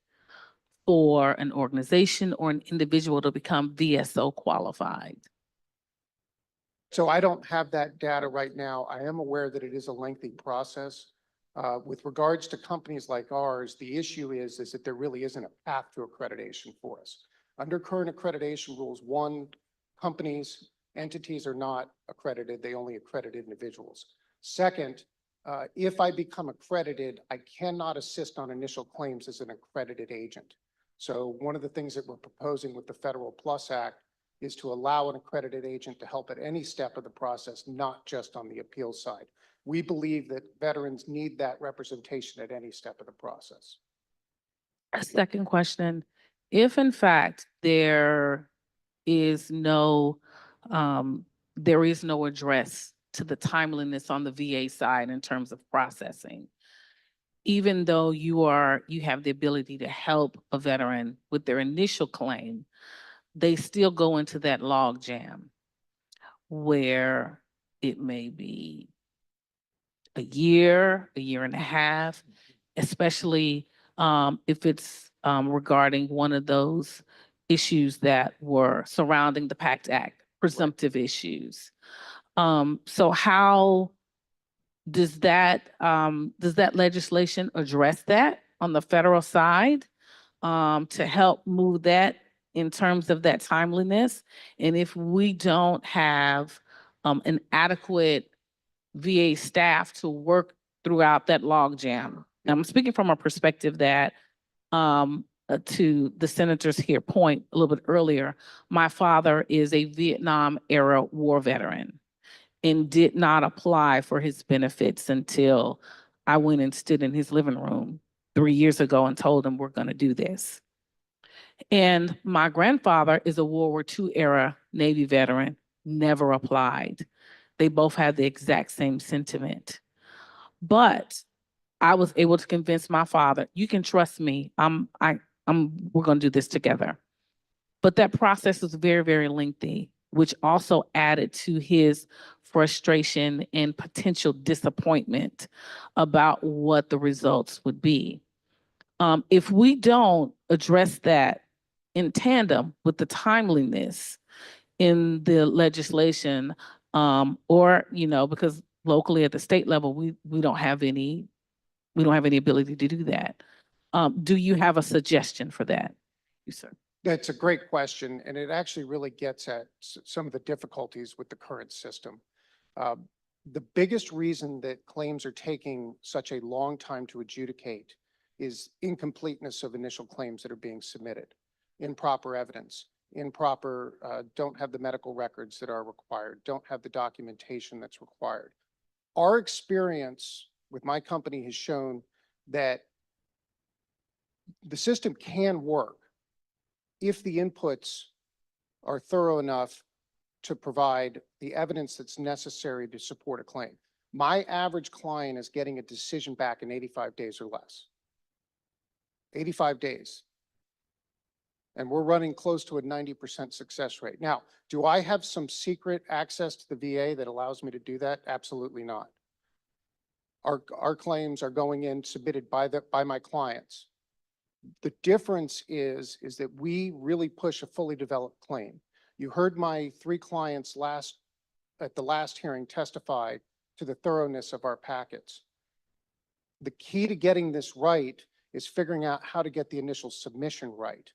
S13: for an organization or an individual to become VSO qualified?
S12: So I don't have that data right now. I am aware that it is a lengthy process. With regards to companies like ours, the issue is that there really isn't a path to accreditation for us. Under current accreditation rules, one, companies, entities are not accredited. They only accredit individuals. Second, if I become accredited, I cannot assist on initial claims as an accredited agent. So one of the things that we're proposing with the Federal Plus Act is to allow an accredited agent to help at any step of the process, not just on the appeal side. We believe that veterans need that representation at any step of the process.
S13: A second question, if in fact there is no address to the timeliness on the VA side in terms of processing, even though you have the ability to help a veteran with their initial claim, they still go into that log jam where it may be a year and a half, especially if it's regarding one of those issues that were surrounding the PACT Act, presumptive issues. So how does that legislation address that on the federal side to help move that in terms of that timeliness? And if we don't have an adequate VA staff to work throughout that logjam. I'm speaking from a perspective that, to the senator's here point a little bit earlier, my father is a Vietnam era war veteran and did not apply for his benefits until I went and stood in his living room 3 years ago and told him we're going to do this. And my grandfather is a World War II era Navy veteran, never applied. They both had the exact same sentiment. But I was able to convince my father, you can trust me, we're gonna do this together. But that process was very, very lengthy, which also added to his frustration and potential disappointment about what the results would be. If we don't address that in tandem with the timeliness in the legislation, or, because locally at the state level, we don't have any ability to do that. Do you have a suggestion for that? You, sir.
S12: That's a great question, and it actually really gets at some of the difficulties with the current system. The biggest reason that claims are taking such a long time to adjudicate is incompleteness of initial claims that are being submitted, improper evidence. improper, don't have the medical records that are required, don't have the documentation that's required. Our experience with my company has shown that the system can work if the inputs are thorough enough to provide the evidence that's necessary to support a claim. My average client is getting a decision back in 85 days or less. 85 days. And we're running close to a 90% success rate. Now, do I have some secret access to the VA that allows me to do that? Absolutely not. Our claims are going in submitted by my clients. The difference is that we really push a fully developed claim. You heard my 3 clients at the last hearing testify to the thoroughness of our packets. The key to getting this right is figuring out how to get the initial submission right.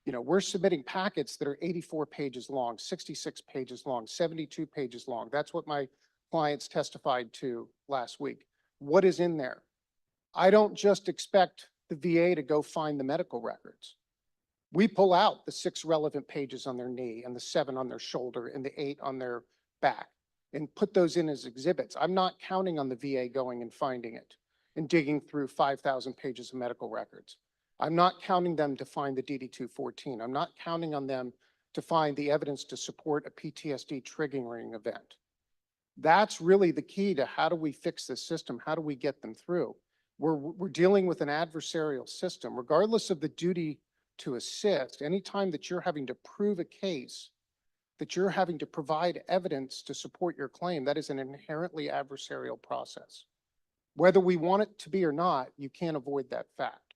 S12: You know, we're submitting packets that are 84 pages long, 66 pages long, 72 pages long. That's what my clients testified to last week. What is in there? I don't just expect the VA to go find the medical records. We pull out the 6 relevant pages on their knee and the 7 on their shoulder and the 8 on their back and put those in as exhibits. I'm not counting on the VA going and finding it and digging through 5,000 pages of medical records. I'm not counting them to find the DD-214. I'm not counting on them to find the evidence to support a PTSD triggering event. That's really the key to how do we fix this system? How do we get them through? We're dealing with an adversarial system, regardless of the duty to assist. Anytime that you're having to prove a case, that you're having to provide evidence to support your claim, that is an inherently adversarial process. Whether we want it to be or not, you can't avoid that fact.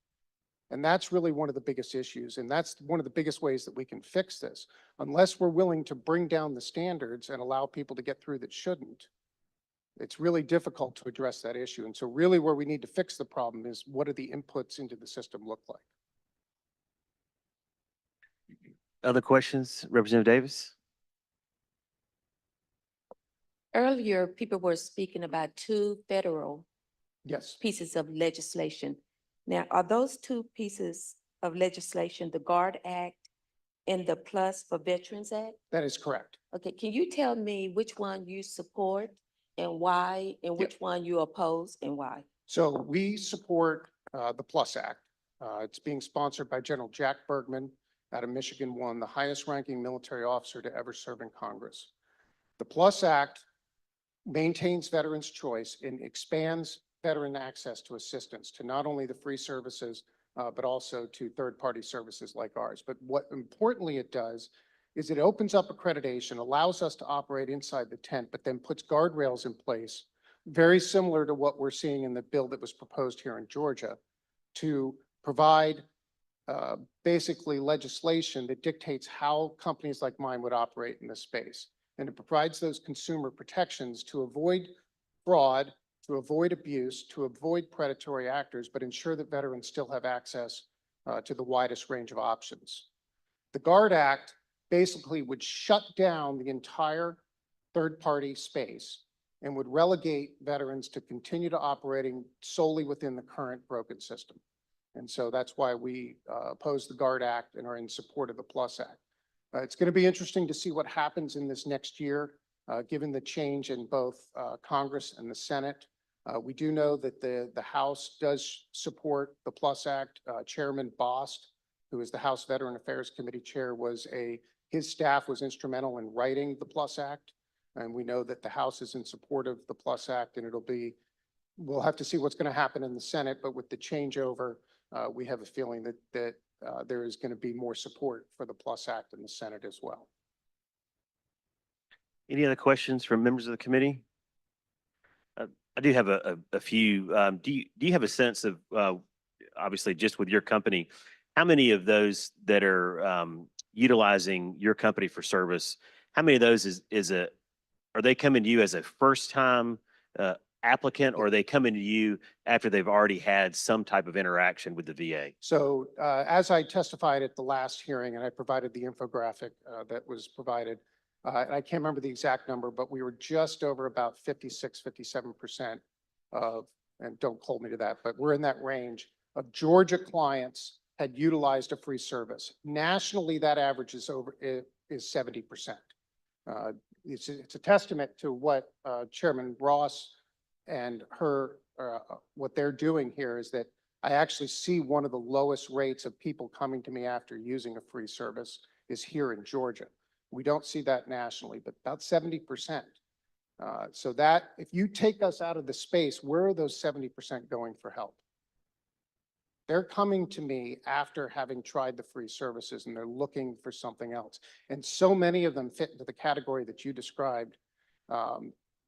S12: And that's really one of the biggest issues. And that's one of the biggest ways that we can fix this. Unless we're willing to bring down the standards and allow people to get through that shouldn't, it's really difficult to address that issue. And so really where we need to fix the problem is what do the inputs into the system look like?
S2: Other questions, Representative Davis?
S10: Earlier, people were speaking about 2 federal
S12: Yes,
S10: pieces of legislation. Now, are those 2 pieces of legislation, the GUARD Act and the Plus for Veterans Act?
S12: that is correct.
S10: Okay, can you tell me which one you support and why, and which one you oppose and why?
S12: So we support the Plus Act. It's being sponsored by General Jack Bergman out of Michigan, one, the highest ranking military officer to ever serve in Congress. The Plus Act maintains veterans' choice and expands veteran access to assistance to not only the free services, but also to third-party services like ours. But what importantly it does is it opens up accreditation, allows us to operate inside the tent, but then puts guardrails in place, very similar to what we're seeing in the bill that was proposed here in Georgia, to provide basically legislation that dictates how companies like mine would operate in this space. And it provides those consumer protections to avoid fraud, to avoid abuse, to avoid predatory actors, but ensure that veterans still have access to the widest range of options. The GUARD Act basically would shut down the entire third-party space and would relegate veterans to continue to operating solely within the current broken system. And so that's why we oppose the GUARD Act and are in support of the Plus Act. It's going to be interesting to see what happens in this next year, given the change in both Congress and the Senate. We do know that the House does support the Plus Act. Chairman Bost, who is the House Veteran Affairs Committee Chair, his staff was instrumental in writing the Plus Act. And we know that the House is in support of the Plus Act, and we'll have to see what's going to happen in the Senate, but with the changeover, we have a feeling that there is going to be more support for the Plus Act in the Senate as well.
S2: Any other questions from members of the committee? I do have a few. Do you have a sense of, obviously just with your company, how many of those that are utilizing your company for service, how many of those are they coming to you as a first time applicant, or are they coming to you after they've already had some type of interaction with the VA?
S12: So as I testified at the last hearing, and I provided the infographic that was provided, I can't remember the exact number, but we were just over about 56, 57% of, and don't hold me to that, but we're in that range of Georgia clients had utilized a free service. Nationally, that average is is 70%. It's a testament to what Chairman Ross and what they're doing here is that I actually see one of the lowest rates of people coming to me after using a free service is here in Georgia. We don't see that nationally, but about 70%. So that if you take us out of the space, where are those 70% going for help? They're coming to me after having tried the free services and they're looking for something else. And so many of them fit into the category that you described.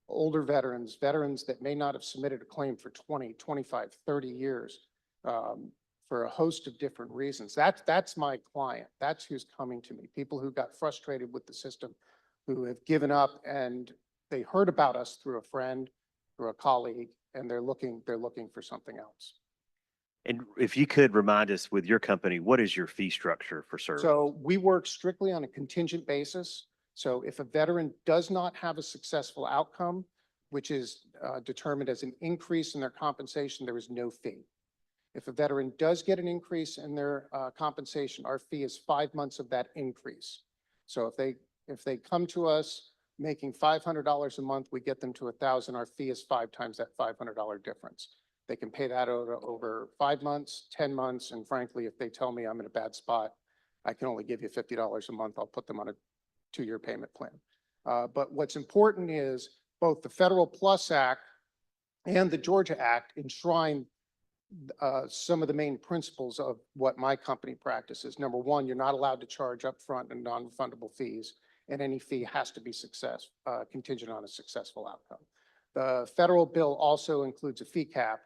S12: Older veterans, veterans that may not have submitted a claim for 20, 25, 30 years for a host of different reasons. That's my client. That's who's coming to me. People who got frustrated with the system, who have given up and they heard about us through a friend, through a colleague, and they're looking for something else.
S2: And if you could remind us with your company, what is your fee structure for service?
S12: So we work strictly on a contingent basis. So if a veteran does not have a successful outcome, which is determined as an increase in their compensation, there is no fee. If a veteran does get an increase in their compensation, our fee is 5 months of that increase. So if they come to us making $500 a month, we get them to 1,000. Our fee is 5 times that $500 difference. They can pay that over 5 months, 10 months, and frankly, if they tell me I'm in a bad spot, I can only give you $50 a month. I'll put them on a 2-year payment plan. But what's important is both the Federal Plus Act and the Georgia Act enshrine some of the main principles of what my company practices. Number one, you're not allowed to charge upfront and non-refundable fees, and any fee has to be contingent on a successful outcome. The federal bill also includes a fee cap,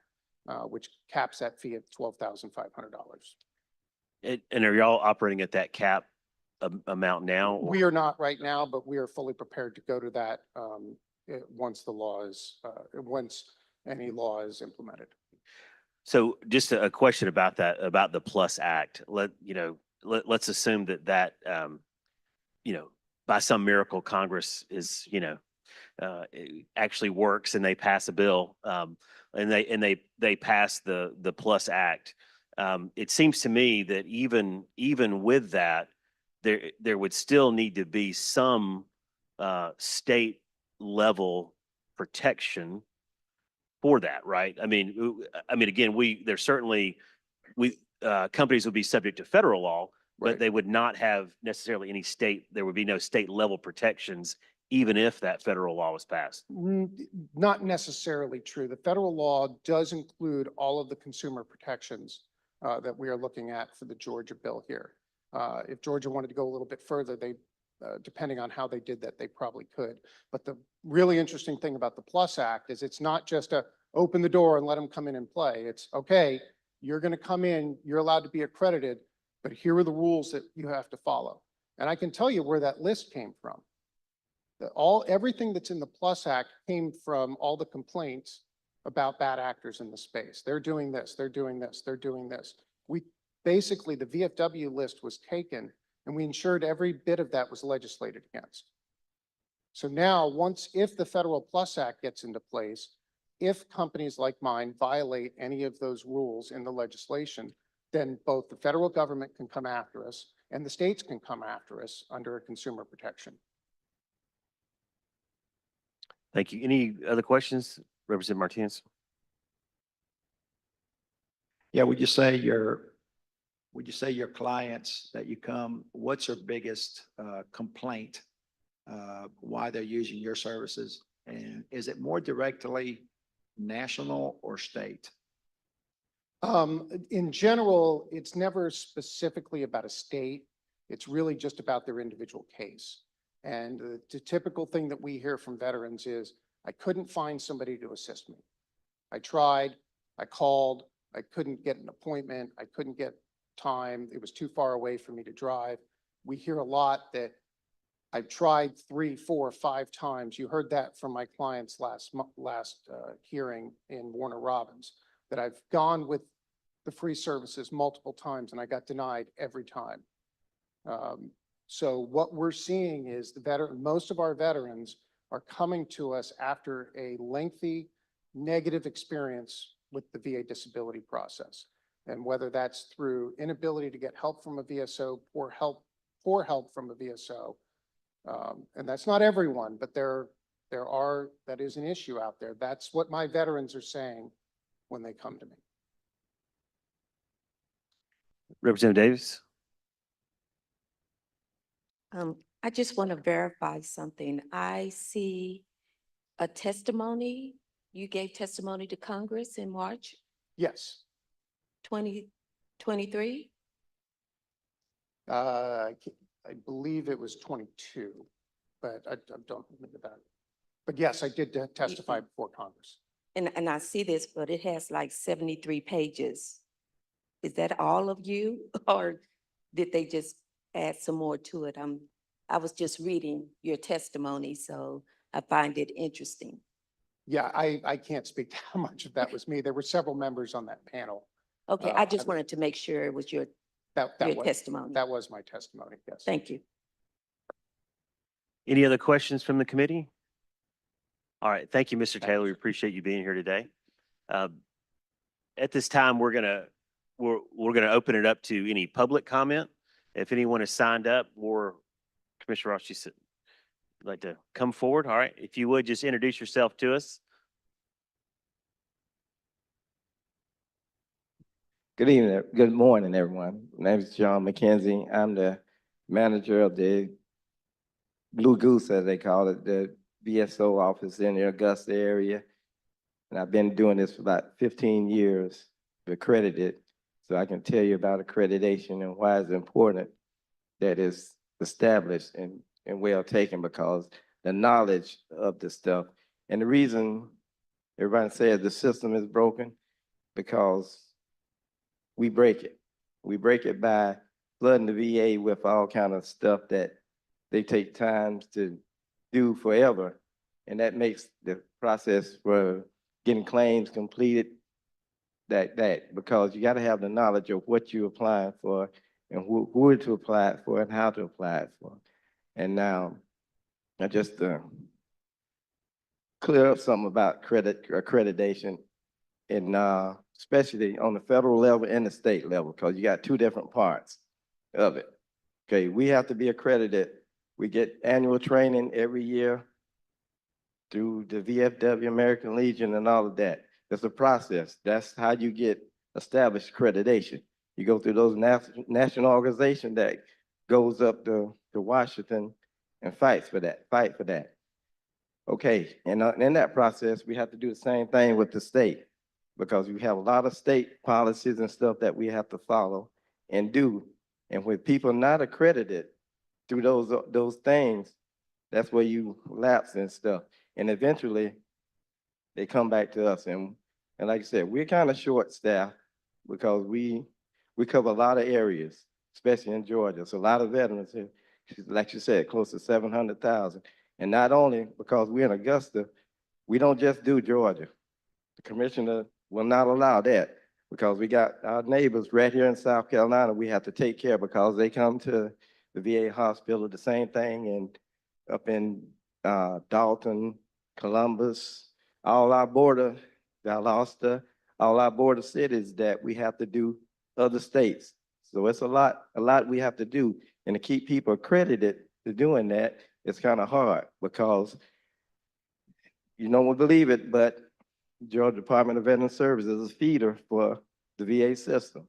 S12: which caps that fee at $12,500.
S2: And are y'all operating at that cap amount now? or-
S12: We are not right now, but we are fully prepared to go to that once any law is implemented.
S2: So just a question about that, about the Plus Act. Let's assume that by some miracle, Congress is, it actually works and they pass a bill, and they pass the Plus Act. It seems to me that even with that, there would still need to be some state level protection for that, right? I mean, again, there's certainly companies would be subject to federal law, but
S12: Right.
S2: they would not have necessarily there would be no state level protections, even if that federal law was passed.
S12: Not necessarily true. The federal law does include all of the consumer protections that we are looking at for the Georgia bill here. If Georgia wanted to go a little bit further, depending on how they did that, they probably could. But the really interesting thing about the Plus Act is it's not just open the door and let them come in and play. It's okay, you're going to come in, you're allowed to be accredited, but here are the rules that you have to follow. And I can tell you where that list came from. Everything that's in the Plus Act came from all the complaints about bad actors in the space. They're doing this, they're doing this, they're doing this. Basically, the VFW list was taken and we ensured every bit of that was legislated against. So now, if the Federal Plus Act gets into place, if companies like mine violate any of those rules in the legislation, then both the federal government can come after us and the states can come after us under a consumer protection.
S2: Thank you. Any other questions, Representative Martinez?
S14: Yeah, would you say your clients that you come, what's their biggest complaint? Why they're using your services? And is it more directly national or state?
S12: In general, it's never specifically about a state. It's really just about their individual case. And the typical thing that we hear from veterans is, I couldn't find somebody to assist me. I tried, I called, I couldn't get an appointment, I couldn't get time, it was too far away for me to drive. We hear a lot that I've tried 3, 4, 5 times. You heard that from my clients last hearing in Warner Robins, that I've gone with the free services multiple times and I got denied every time. So what we're seeing is most of our veterans are coming to us after a lengthy negative experience with the VA disability process. And whether that's through inability to get help from a VSO, poor help from a VSO. And that's not everyone, but that is an issue out there. That's what my veterans are saying when they come to me.
S2: Representative Davis?
S10: I just want to verify something. I see a testimony. You gave testimony to Congress in March
S12: Yes.
S10: 2023?
S12: I believe it was 22, but I don't remember that. But yes, I did testify before Congress.
S10: And I see this, but it has like 73 pages. Is that all of you or did they just add some more to it? I was just reading your testimony, so I find it interesting.
S12: Yeah, I can't speak to how much of that was me. There were several members on that panel.
S10: Okay, I just wanted to make sure it was your
S12: That was,
S10: testimony.
S12: that was my testimony, yes.
S10: Thank you.
S2: Any other questions from the committee? All right, thank you, Mr. Taylor. We appreciate you being here today. At this time, we're gonna open it up to any public comment. If anyone has signed up, or Commissioner Ross, you said you'd like to come forward. All right, if you would just introduce yourself to us.
S15: Good evening, good morning, everyone. My name is John McKenzie. I'm the manager of the Blue Goose, as they call it, the VSO office in the Augusta area. And I've been doing this for about 15 years, accredited. So I can tell you about accreditation and why it's important that it's established and well taken, because the knowledge of the stuff. And the reason everybody says the system is broken, because we break it. We break it by flooding the VA with all kind of stuff that they take time to do forever. And that makes the process for getting claims completed because you got to have the knowledge of what you're applying for and who to apply it for and how to apply it for. And now I just clear up something about accreditation, and especially on the federal level and the state level, because you got two different parts of it. Okay, we have to be accredited. We get annual training every year through the VFW, American Legion, and all of that. It's a process. That's how you get established accreditation. You go through those national organization that goes up to Washington and fight for that. Okay, and in that process, we have to do the same thing with the state, because we have a lot of state policies and stuff that we have to follow and do. And when people not accredited through those things, that's where you lapse and stuff. And eventually they come back to us. And like I said, we're kind of short staffed because we cover a lot of areas, especially in Georgia. So a lot of veterans here, like you said, close to 700,000. And not only because we're in Augusta, we don't just do Georgia. The commissioner will not allow that, because we got our neighbors right here in South Carolina we have to take care of, because they come to the VA hospital, the same thing, and up in Dalton, Columbus, all our border, Valdosta, all our border cities that we have to do other states. So it's a lot we have to do. And to keep people accredited to doing that, it's kind of hard, because you don't believe it, but Georgia Department of Veteran Services is a feeder for the VA system.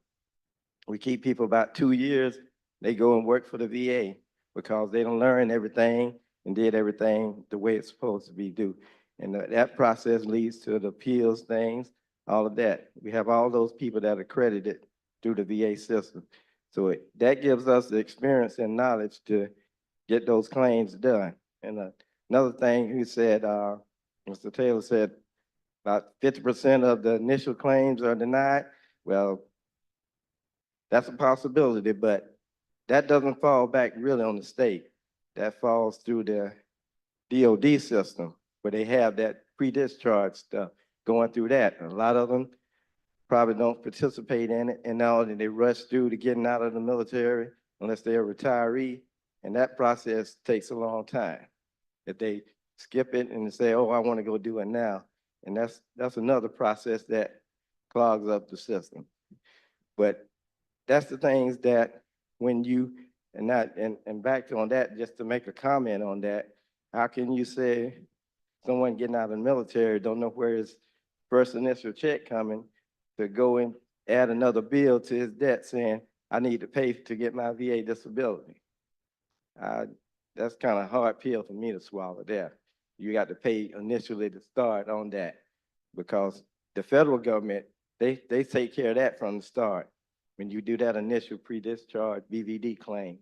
S15: We keep people about 2 years, they go and work for the VA because they don't learn everything and did everything the way it's supposed to be done. And that process leads to the appeals things, all of that. We have all those people that are accredited through the VA system. So that gives us the experience and knowledge to get those claims done. And another thing he said, Mr. Taylor said, about 50% of the initial claims are denied. Well, that's a possibility, but that doesn't fall back really on the state. That falls through the DOD system, where they have that pre-discharge stuff going through that. And a lot of them probably don't participate in it, and now they rush through to getting out of the military unless they're a retiree, and that process takes a long time. If they skip it and say, oh, I want to go do it now, and that's another process that clogs up the system. But that's the things that when you, and back on that, just to make a comment on that, how can you say someone getting out of the military don't know where his first initial check coming to go and add another bill to his debt saying, I need to pay to get my VA disability? That's kind of hard pill for me to swallow there. You got to pay initially to start on that because the federal government, they take care of that from the start when you do that initial pre-discharge BVD claim.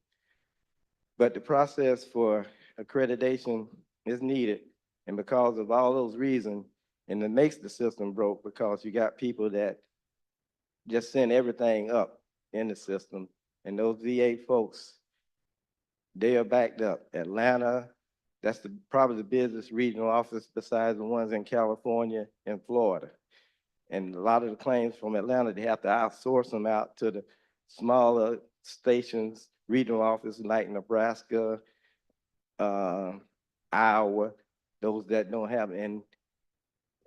S15: But the process for accreditation is needed. And because of all those reasons, and it makes the system broke because you got people that just send everything up in the system. And those VA folks, they are backed up. Atlanta, that's probably the busiest regional office besides the ones in California and Florida. And a lot of the claims from Atlanta, they have to outsource them out to the smaller stations, regional offices like Nebraska, Iowa, those that don't have, and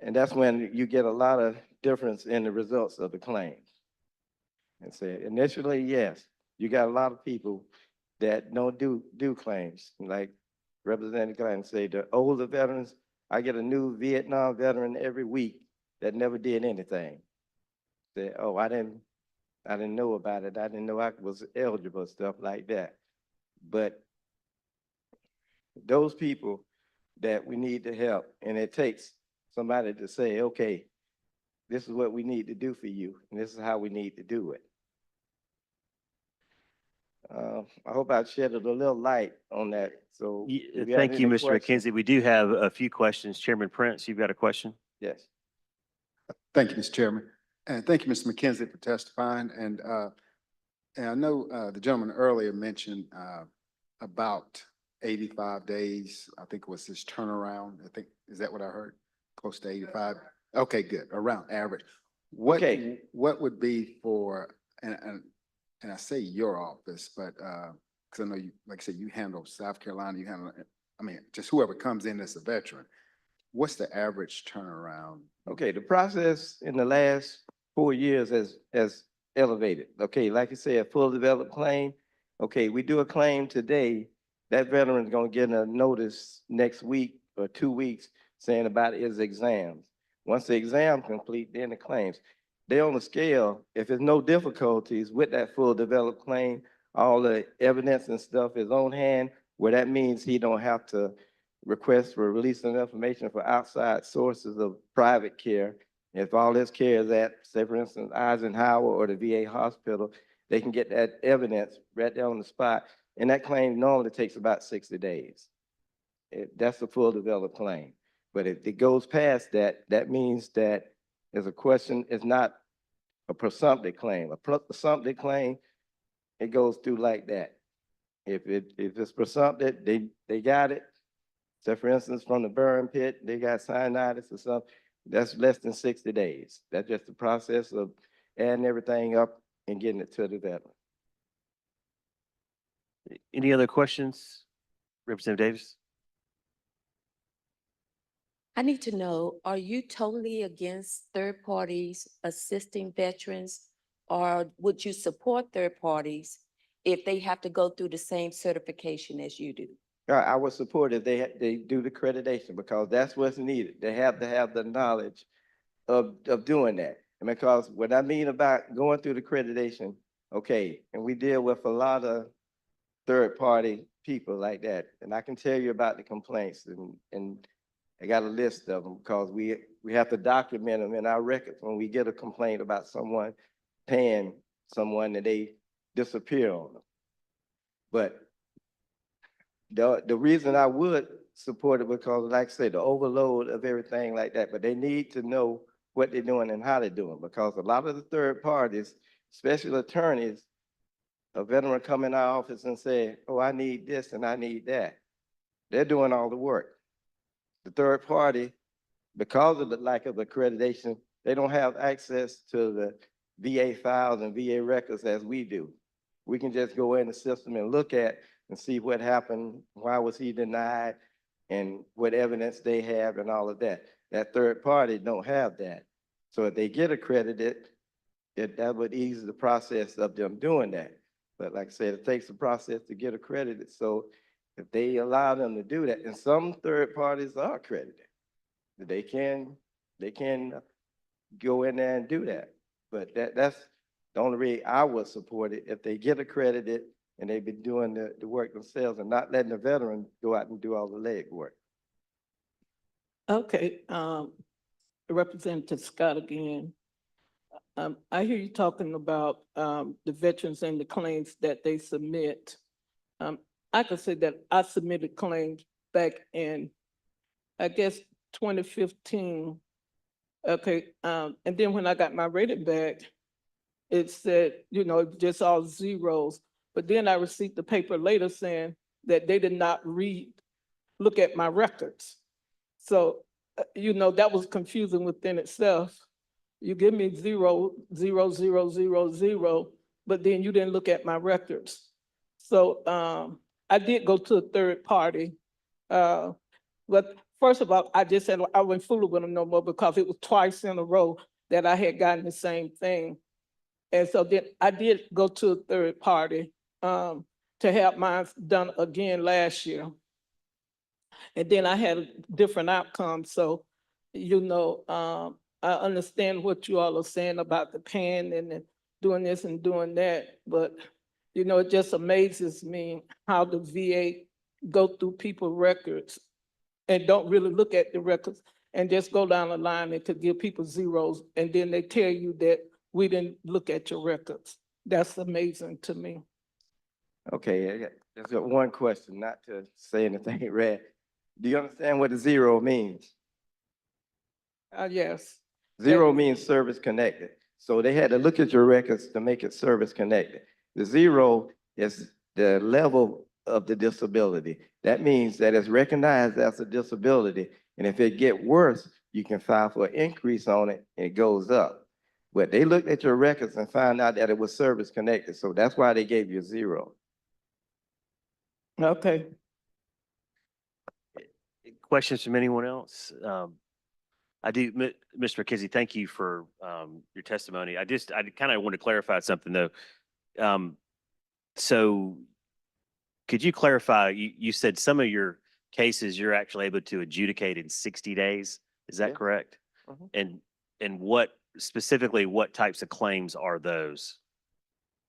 S15: that's when you get a lot of difference in the results of the claims. And say initially, yes, you got a lot of people that don't do claims, like Representative Glenn say, the older veterans, I get a new Vietnam veteran every week that never did anything. Say, oh, I didn't know about it. I didn't know I was eligible, stuff like that. But those people that we need to help, and it takes somebody to say, okay, this is what we need to do for you, and this is how we need to do it. I hope I shed a little light on that. So if have
S2: Thank you,
S15: any
S2: Mr.
S15: questions-
S2: McKenzie. We do have a few questions. Chairman Prince, you've got a question?
S15: Yes.
S8: Thank you, Mr. Chairman. And thank you, Mr. McKenzie, for testifying. And I know the gentleman earlier mentioned about 85 days. I think it was his turnaround. I think, is that what I heard? Close to 85? Okay, good. Around average. What would be for, and I say your office, but because I know you, like I said, you handle South Carolina, you handle, I mean, just whoever comes in as a veteran. What's the average turnaround?
S15: Okay, the process in the last 4 years has elevated. Okay, like I said, a full developed claim. Okay, we do a claim today, that veteran's gonna get a notice next week or 2 weeks saying about his exams. Once the exam complete, then the claims. They're on the scale. If there's no difficulties with that full developed claim, all the evidence and stuff is on hand, where that means he don't have to request for release of information for outside sources of private care. If all this care is at, say for instance, Eisenhower or the VA hospital, they can get that evidence right there on the spot. And that claim normally takes about 60 days. That's a full developed claim. But if it goes past that, that means that there's a question, it's not a presumptive claim. A presumptive claim, it goes through like that. If it's presumptive, they got it. So for instance, from the burn pit, they got cyanitis or something, that's less than 60 days. That's just the process of adding everything up and getting it to the veteran.
S2: Any other questions? Representative Davis?
S10: I need to know, are you totally against third parties assisting veterans? Or would you support third parties if they have to go through the same certification as you do?
S15: I would support if they do the accreditation because that's what's needed. They have to have the knowledge of doing that. And because what I mean about going through the accreditation, okay, and we deal with a lot of third party people like that. And I can tell you about the complaints and I got a list of them because we have to document them in our records when we get a complaint about someone paying someone that they disappear on them. But the reason I would support it because, like I say, the overload of everything like that, but they need to know what they're doing and how they're doing because a lot of the third parties, especially attorneys, a veteran come in our office and say, oh, I need this and I need that. They're doing all the work. The third party, because of the lack of accreditation, they don't have access to the VA files and VA records as we do. We can just go in the system and look at and see what happened, why was he denied, and what evidence they have and all of that. That third party don't have that. So if they get accredited, that would ease the process of them doing that. But like I said, it takes a process to get accredited. So if they allow them to do that, and some third parties are accredited, they can go in there and do that. But that's the only way I would support it, if they get accredited and they've been doing the work themselves and not letting the veteran go out and do all the leg work.
S9: Okay, Representative Scott again. I hear you talking about, the veterans and the claims that they submit. I could say that I submitted claims back in, I guess, 2015. Okay, and then when I got my rating back, it said, just all zeros. But then I received the paper later saying that they did not look at my records. So, that was confusing within itself. You give me 0, 0, 0, 0, 0, but then you didn't look at my records. So I did go to a third party. But first of all, I just said I wasn't fooling with them no more because it was twice in a row that I had gotten the same thing. And so then I did go to a third party to have mine done again last year. And then I had a different outcome. So, I understand what you all are saying about the pen and doing this and doing that. But, it just amazes me how the VA go through people's records and don't really look at the records and just go down the line and could give people zeros. And then they tell you that we didn't look at your records. That's amazing to me.
S15: Okay, just got one question, not to say anything red. Do you understand what a zero means?
S9: Yes.
S15: Zero means service connected. So they had to look at your records to make it service connected. The zero is the level of the disability. That means that it's recognized as a disability. And if it get worse, you can file for an increase on it and it goes up. But they looked at your records and found out that it was service connected. So that's why they gave you a zero.
S9: Okay.
S2: Questions from anyone else? I do, Mr. McKenzie, thank you for your testimony. I kind of want to clarify something though. So could you clarify, you said some of your cases you're actually able to adjudicate in 60 days. Is that
S15: Yeah.
S2: correct?
S15: Mhm.
S2: And what specifically, what types of claims are those?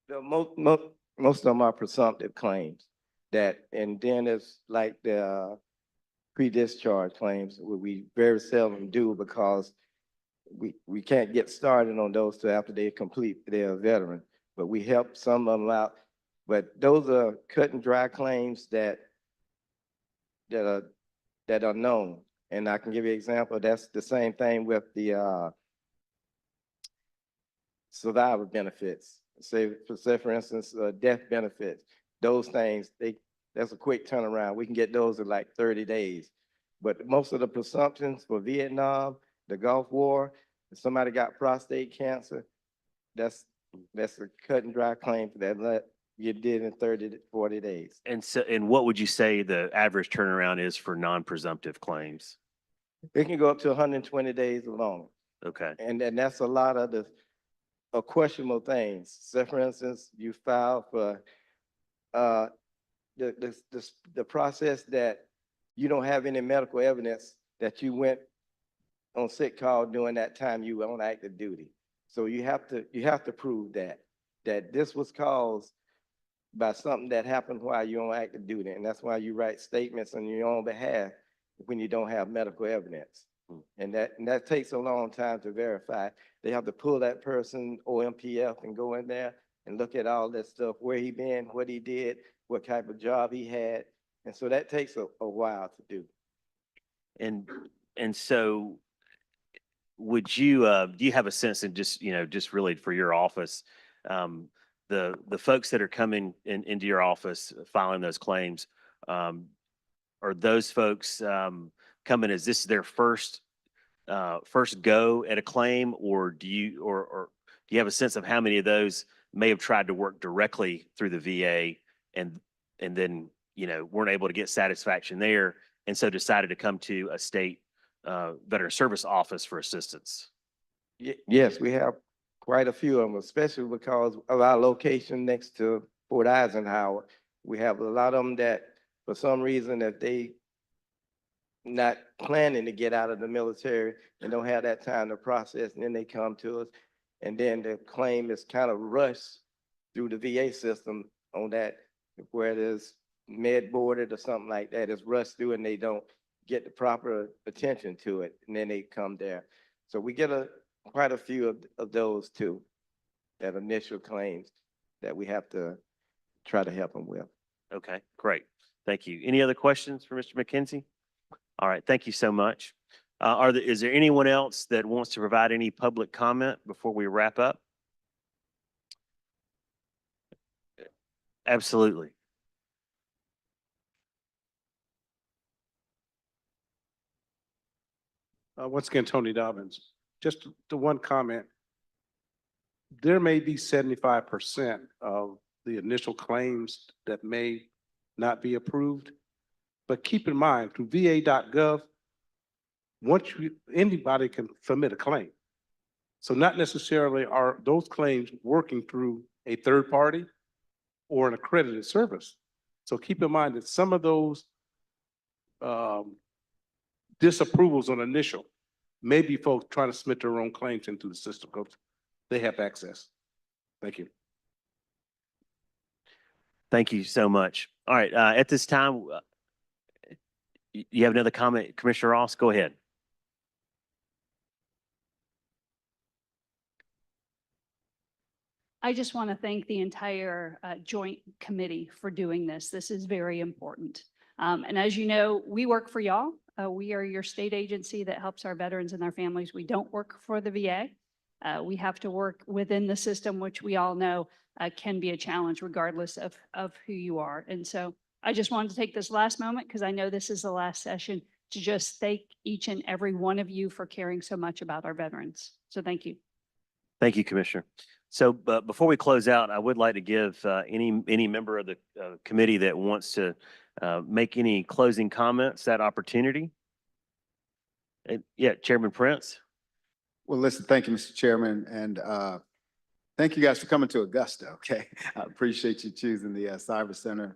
S15: Most of them are presumptive claims and then it's like the pre-discharge claims, we very seldom do because we can't get started on those till after they complete their veteran. But we help some of them out. But those are cut and dry claims that are known. And I can give you an example. That's the same thing with the survivor benefits. Say for instance, death benefits. Those things, that's a quick turnaround. We can get those in like 30 days. But most of the presumptions for Vietnam, the Gulf War, if somebody got prostate cancer, that's a cut and dry claim for that you did in 30 to 40 days.
S2: And what would you say the average turnaround is for non-presumptive claims?
S15: It can go up to 120 days or longer.
S2: Okay.
S15: And that's a lot of the questionable things. So for instance, you file for the process that you don't have any medical evidence that you went on sick call during that time you were on active duty. So you have to prove that this was caused by something that happened while you're on active duty. And that's why you write statements on your own behalf when you don't have medical evidence. And that takes a long time to verify. They have to pull that person OMPF and go in there and look at all that stuff, where he been, what he did, what type of job he had. And so that takes a while to do.
S2: And so would you, do you have a sense of just really for your office, the folks that are coming into your office filing those claims, are those folks coming, is this their first go at a claim, or do you have a sense of how many of those may have tried to work directly through the VA and then weren't able to get satisfaction there, and so decided to come to a state veteran service office for assistance?
S15: Yes, we have quite a few of them, especially because of our location next to Fort Eisenhower. We have a lot of them that, for some reason, if they not planning to get out of the military and don't have that time to process, and then they come to us, and then the claim is kind of rushed through the VA system on that, where it is med boarded or something like that, it's rushed through and they don't get the proper attention to it, and then they come there. So we get quite a few of those too, that initial claims that we have to try to help them with.
S2: Okay, great. Thank you. Any other questions for Mr. McKenzie? All right, thank you so much. Is there anyone else that wants to provide any public comment before we wrap up? Absolutely.
S7: Once again, Tony Dobbins, just the one comment. There may be 75% of the initial claims that may not be approved. But keep in mind, through va.gov, anybody can submit a claim. So not necessarily are those claims working through a third party or an accredited service. So keep in mind that some of those disapprovals on initial may be folks trying to submit their own claims into the system because they have access. Thank you.
S2: Thank you so much. All right, at this time, you have another comment, Commissioner Ross? Go ahead.
S5: I just want to thank the entire joint committee for doing this. This is very important. And as you know, we work for y'all. We are your state agency that helps our veterans and their families. We don't work for the VA. We have to work within the system, which we all know can be a challenge regardless of who you are. And so I just wanted to take this last moment, because I know this is the last session, to just thank each and every one of you for caring so much about our veterans. So thank you.
S2: Thank you, Commissioner. So before we close out, I would like to give any member of the committee that wants to make any closing comments that opportunity. Yeah, Chairman Prince.
S8: Well, listen, thank you, Mr. Chairman, and thank you guys for coming to Augusta, okay? I appreciate you choosing the Cyber Center.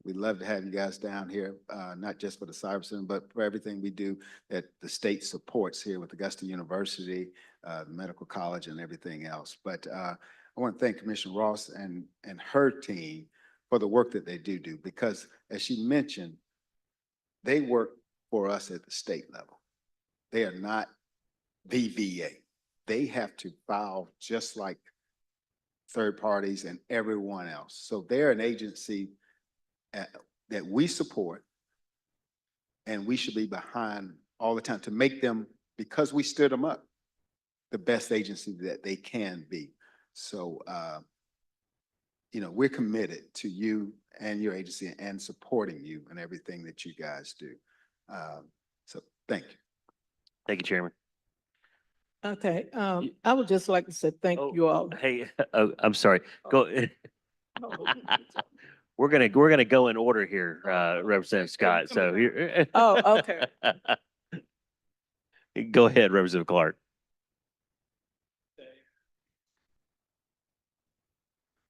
S8: We'd love to have you guys down here, not just for the Cyber Center, but for everything we do that the state supports here with Augusta University, the Medical College, and everything else. But I want to thank Commissioner Ross and her team for the work that they do, because as she mentioned, they work for us at the state level. They are not the VA. They have to file just like third parties and everyone else. So they're an agency that we support, and we should be behind all the time to make them, because we stood them up, the best agency that they can be. So, you know, we're committed to you and your agency and supporting you in everything that you guys do. So thank you.
S2: Thank you, Chairman.
S9: Okay, I would just like to say thank you all.
S2: Hey, I'm sorry. Go. We're gonna go in order here, Representative Scott. So here.
S9: Oh, okay.
S2: Go ahead, Representative Clark.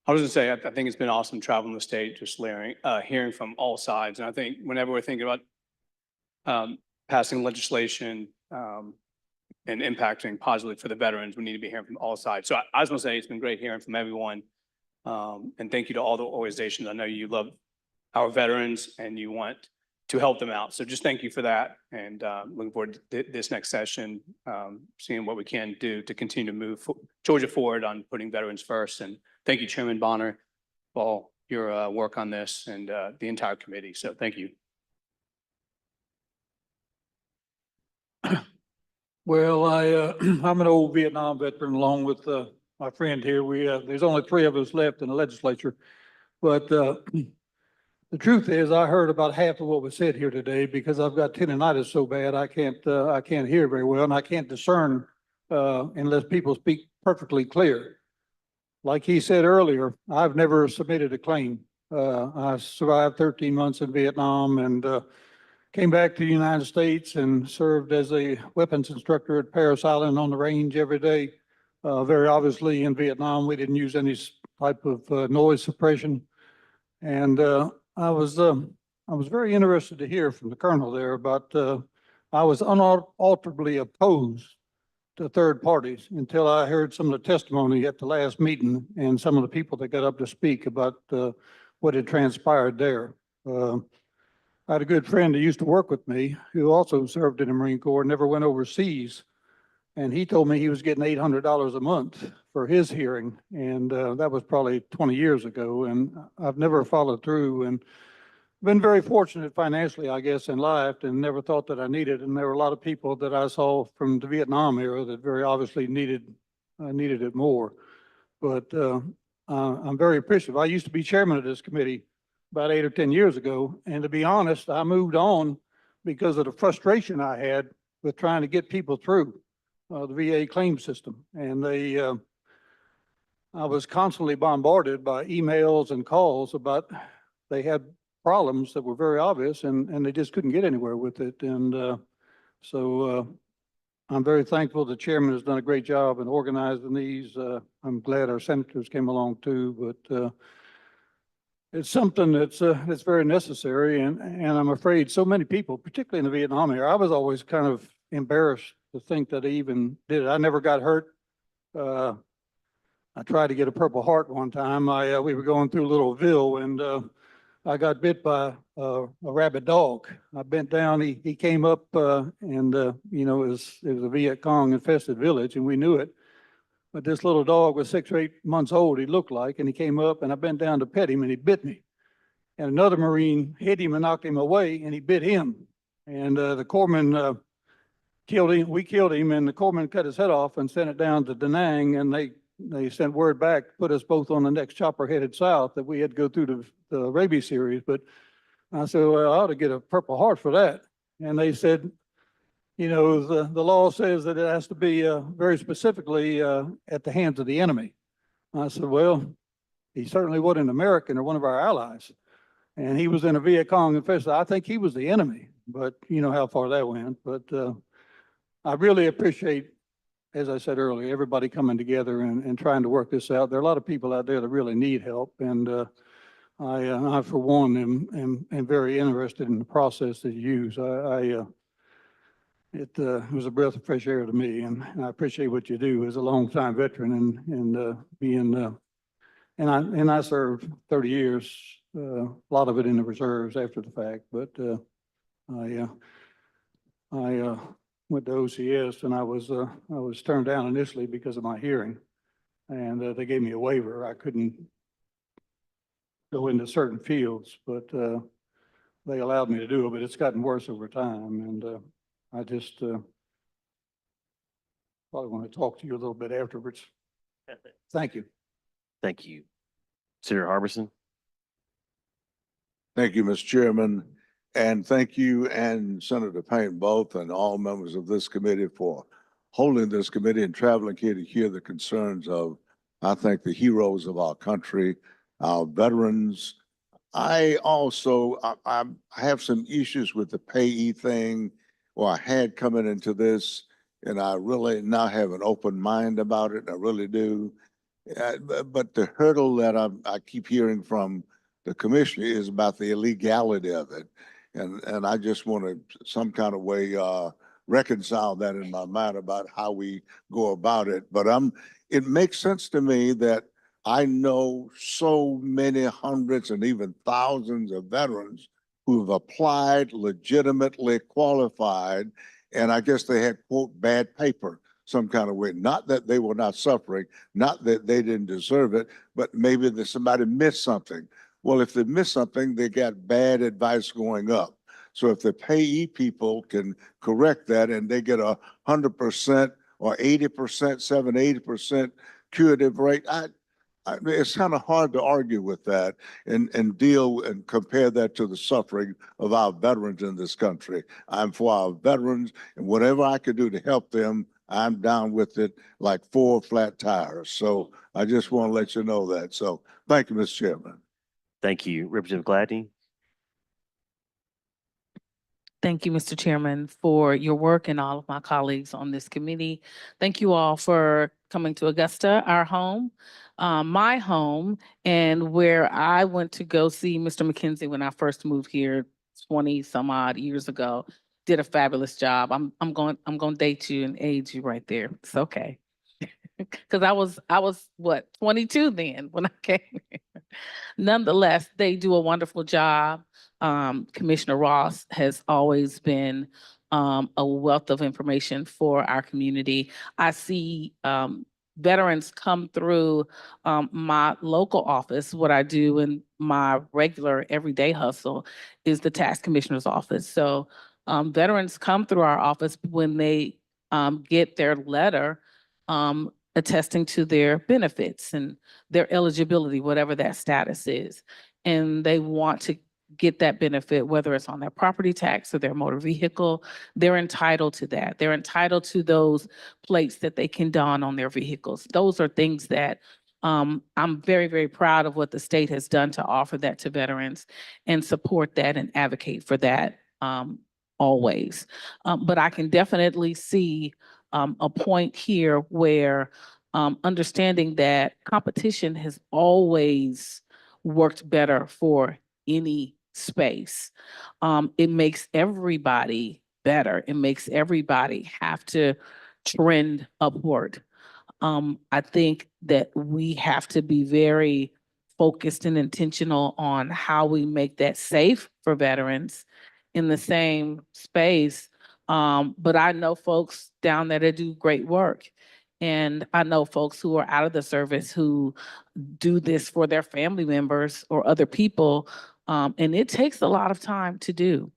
S16: I was gonna say, I think it's been awesome traveling the state, just hearing from all sides. And I think whenever we're thinking about passing legislation and impacting positively for the veterans, we need to be hearing from all sides. So I was gonna say, it's been great hearing from everyone. And thank you to all the organizations. I know you love our veterans and you want to help them out. So just thank you for that. And looking forward to this next session, seeing what we can do to continue to move Georgia forward on putting veterans first. And thank you, Chairman Bonner, for all your work on this and the entire committee. So thank you.
S17: Well, I'm an old Vietnam veteran along with my friend here. There's only 3 of us left in the legislature. But the truth is, I heard about half of what was said here today because I've got tinnitus so bad I can't hear very well, and I can't discern unless people speak perfectly clear. Like he said earlier, I've never submitted a claim. I survived 13 months in Vietnam and came back to the United States and served as a weapons instructor at Parris Island on the range every day. Very obviously in Vietnam, we didn't use any type of noise suppression. And I was very interested to hear from the colonel there about, I was unalterably opposed to third parties until I heard some of the testimony at the last meeting and some of the people that got up to speak about what had transpired there. I had a good friend who used to work with me who also served in the Marine Corps, never went overseas. And he told me he was getting $800 a month for his hearing. And that was probably 20 years ago. And I've never followed through and been very fortunate financially, I guess, in life, and never thought that I needed. And there were a lot of people that I saw from the Vietnam era that very obviously needed it more. But I'm very appreciative. I used to be chairman of this committee about 8 or 10 years ago. And to be honest, I moved on because of the frustration I had with trying to get people through the VA claim system. And I was constantly bombarded by emails and calls about they had problems that were very obvious and they just couldn't get anywhere with it. And so I'm very thankful the chairman has done a great job in organizing these. I'm glad our senators came along too, but it's something that's very necessary. And I'm afraid so many people, particularly in the Vietnam era, I was always kind of embarrassed to think that I even did it. I never got hurt. I tried to get a Purple Heart one time. We were going through Littleville and I got bit by a rabid dog. I bent down, he came up and you know, it was a Viet Cong infested village and we knew it. But this little dog was 6 or 8 months old, he looked like, and he came up and I bent down to pet him and he bit me. And another Marine hit him and knocked him away and he bit him. And the corpsman killed him, we killed him, and the corpsman cut his head off and sent it down to Da Nang, and they sent word back, put us both on the next chopper headed south, that we had to go through the rabies series. But I said, well, I ought to get a Purple Heart for that. And they said, you know, the law says that it has to be very specifically at the hands of the enemy. I said, well, he certainly wasn't an American or one of our allies. And he was in a Viet Cong infested. I think he was the enemy, but you know how far that went. But I really appreciate, as I said earlier, everybody coming together and trying to work this out. There are a lot of people out there that really need help. And I, for one, am very interested in the process that you use. It was a breath of fresh air to me, and I appreciate what you do as a longtime veteran and being, and I served 30 years, a lot of it in the reserves after the fact, but I went to OCS and I was turned down initially because of my hearing, and they gave me a waiver. I couldn't go into certain fields, but they allowed me to do it, but it's gotten worse over time. And I just probably want to talk to you a little bit afterwards. Thank you.
S2: Thank you. Senator Harbison.
S6: Thank you, Mr. Chairman. And thank you and Senator Payne both and all members of this committee for holding this committee and traveling here to hear the concerns of, I think, the heroes of our country, our veterans. I also, I have some issues with the payee thing, or I had coming into this, and I really now have an open mind about it. I really do. But the hurdle that I keep hearing from the commissioner is about the illegality of it. And I just want to some kind of way reconcile that in my mind about how we go about it. But it makes sense to me that I know so many hundreds and even thousands of veterans who have applied, legitimately qualified, and I guess they had, quote, bad paper some kind of way. Not that they were not suffering, not that they didn't deserve it, but maybe that somebody missed something. Well, if they missed something, they got bad advice going up. So if the payee people can correct that and they get 100% or 80%, 80% curative rate, it's kind of hard to argue with that and deal and compare that to the suffering of our veterans in this country. I'm for our veterans, and whatever I could do to help them, I'm down with it like 4 flat tires. So I just want to let you know that. So thank you, Mr. Chairman.
S2: Thank you. Representative Gladney.
S13: Thank you, Mr. Chairman, for your work and all of my colleagues on this committee. Thank you all for coming to Augusta, our home, my home, and where I went to go see Mr. McKenzie when I first moved here 20 some odd years ago. Did a fabulous job. I'm going to date you and age you right there. It's okay. Because I was what, 22 then when I came here. Nonetheless, they do a wonderful job. Commissioner Ross has always been a wealth of information for our community. I see veterans come through my local office. What I do in my regular everyday hustle is the tax commissioner's office. So veterans come through our office when they get their letter attesting to their benefits and their eligibility, whatever that status is. And they want to get that benefit, whether it's on their property tax or their motor vehicle, they're entitled to that. They're entitled to those plates that they can don on their vehicles. Those are things that I'm very, very proud of what the state has done to offer that to veterans and support that and advocate for that always. But I can definitely see a point here where understanding that competition has always worked better for any space. It makes everybody better. It makes everybody have to trend upward. I think that we have to be very focused and intentional on how we make that safe for veterans in the same space. But I know folks down there that do great work. And I know folks who are out of the service who do this for their family members or other people. And it takes a lot of time to do.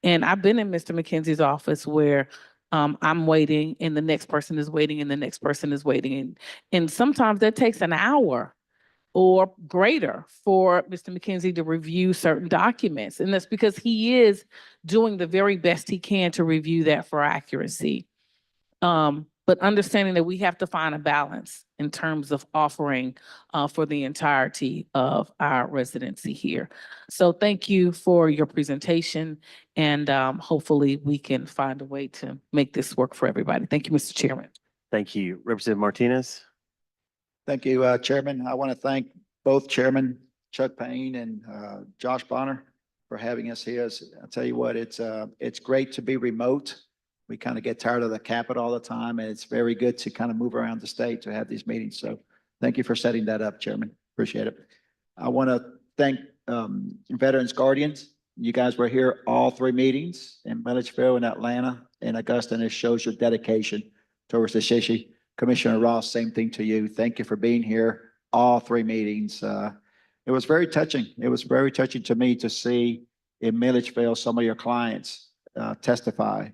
S13: And I've been in Mr. McKenzie's office where I'm waiting and the next person is waiting and the next person is waiting. And sometimes that takes an hour or greater for Mr. McKenzie to review certain documents. And that's because he is doing the very best he can to review that for accuracy. But understanding that we have to find a balance in terms of offering for the entirety of our residency here. So thank you for your presentation, and hopefully we can find a way to make this work for everybody. Thank you, Mr. Chairman.
S2: Thank you. Representative Martinez?
S14: Thank you, Chairman. I want to thank both Chairman Chuck Payne and Josh Bonner for having us here. I'll tell you what, it's great to be remote. We kind of get tired of the Capitol all the time, and it's very good to kind of move around the state to have these meetings. So thank you for setting that up, Chairman. Appreciate it. I want to thank Veterans Guardians. You guys were here all three meetings in Milledgeville and Atlanta and Augusta, and it shows your dedication towards the issue. Commissioner Ross, same thing to you. Thank you for being here, all three meetings. It was very touching. It was very touching to me to see in Milledgeville some of your clients testify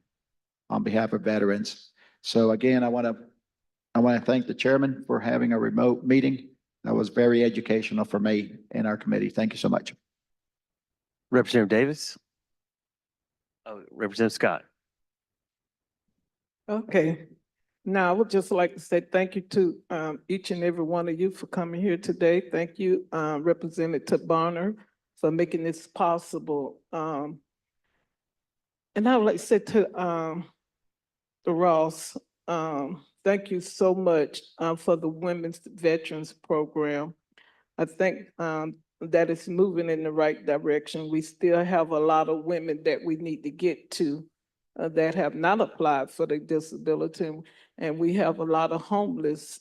S14: on behalf of veterans. So again, I want to thank the chairman for having a remote meeting. That was very educational for me and our committee. Thank you so much.
S2: Representative Davis? Representative Scott?
S9: Okay. Now, I would just like to say thank you to each and every one of you for coming here today. Thank you, Representative Bonner, for making this possible. And I would like to say to Ross, thank you so much for the Women's Veterans Program. I think that it's moving in the right direction. We still have a lot of women that we need to get to that have not applied for the disability. And we have a lot of homeless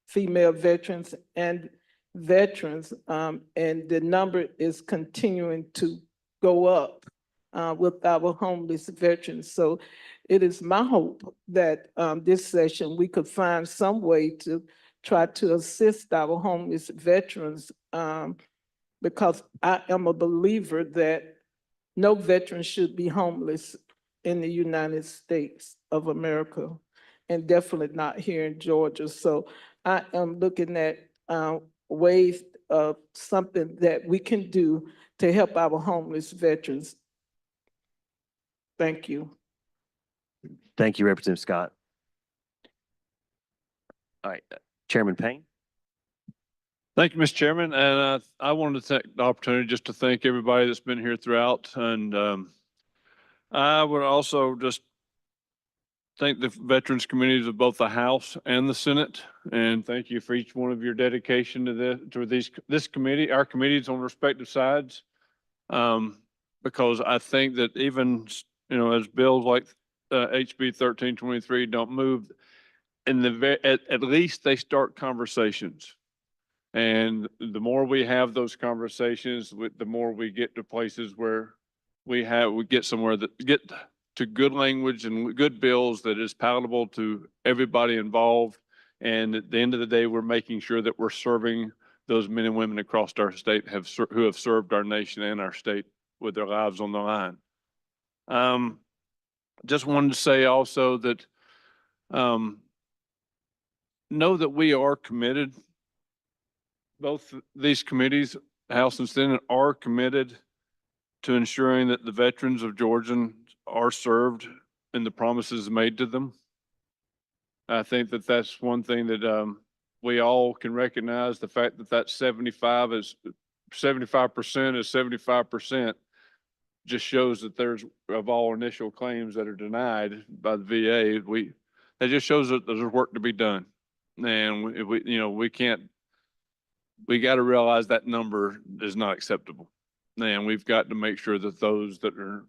S9: female veterans and veterans, and the number is continuing to go up with our homeless veterans. So it is my hope that this session, we could find some way to try to assist our homeless veterans, because I am a believer that no veteran should be homeless in the United States of America, and definitely not here in Georgia. So I am looking at ways of something that we can do to help our homeless veterans. Thank you.
S2: Thank you, Representative Scott. All right, Chairman Payne?
S3: Thank you, Mr. Chairman. And I wanted to take the opportunity just to thank everybody that's been here throughout. And I would also just thank the veterans committees of both the House and the Senate. And thank you for each one of your dedication to this committee, our committees on respective sides. Because I think that even, as bills like HB 1323 don't move, at least they start conversations. And the more we have those conversations, the more we get to places where we get somewhere that get to good language and good bills that is palatable to everybody involved. And at the end of the day, we're making sure that we're serving those men and women across our state who have served our nation and our state with their lives on the line. Just wanted to say also that know that we are committed. Both these committees, House and Senate, are committed to ensuring that the veterans of Georgia are served and the promises made to them. I think that that's one thing that we all can recognize, the fact that that 75% is 75% just shows that there's, of all initial claims that are denied by the VA, that just shows that there's work to be done. And we got to realize that number is not acceptable. And we've got to make sure that those that are,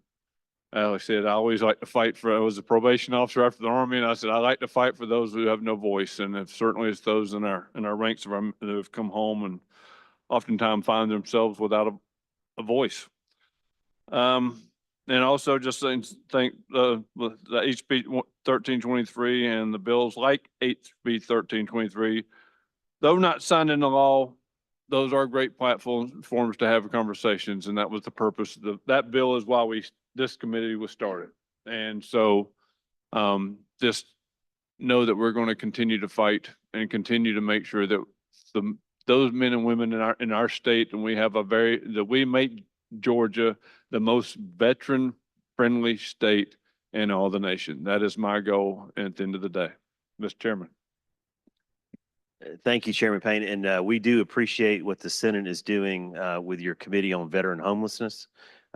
S3: like I said, I always like to fight for, I was a probation officer after the Army, and I said, I like to fight for those who have no voice. And certainly it's those in our ranks that have come home and oftentimes find themselves without a voice. And also just thank the HB 1323 and the bills like HB 1323, though not signed into law, those are great platforms to have conversations. And that was the purpose. That bill is why this committee was started. And so just know that we're going to continue to fight and continue to make sure that those men and women in our state, and we make Georgia the most veteran friendly state in all the nation. That is my goal at the end of the day. Mr. Chairman.
S2: Thank you, Chairman Payne. And we do appreciate what the Senate is doing with your Committee on Veteran Homelessness.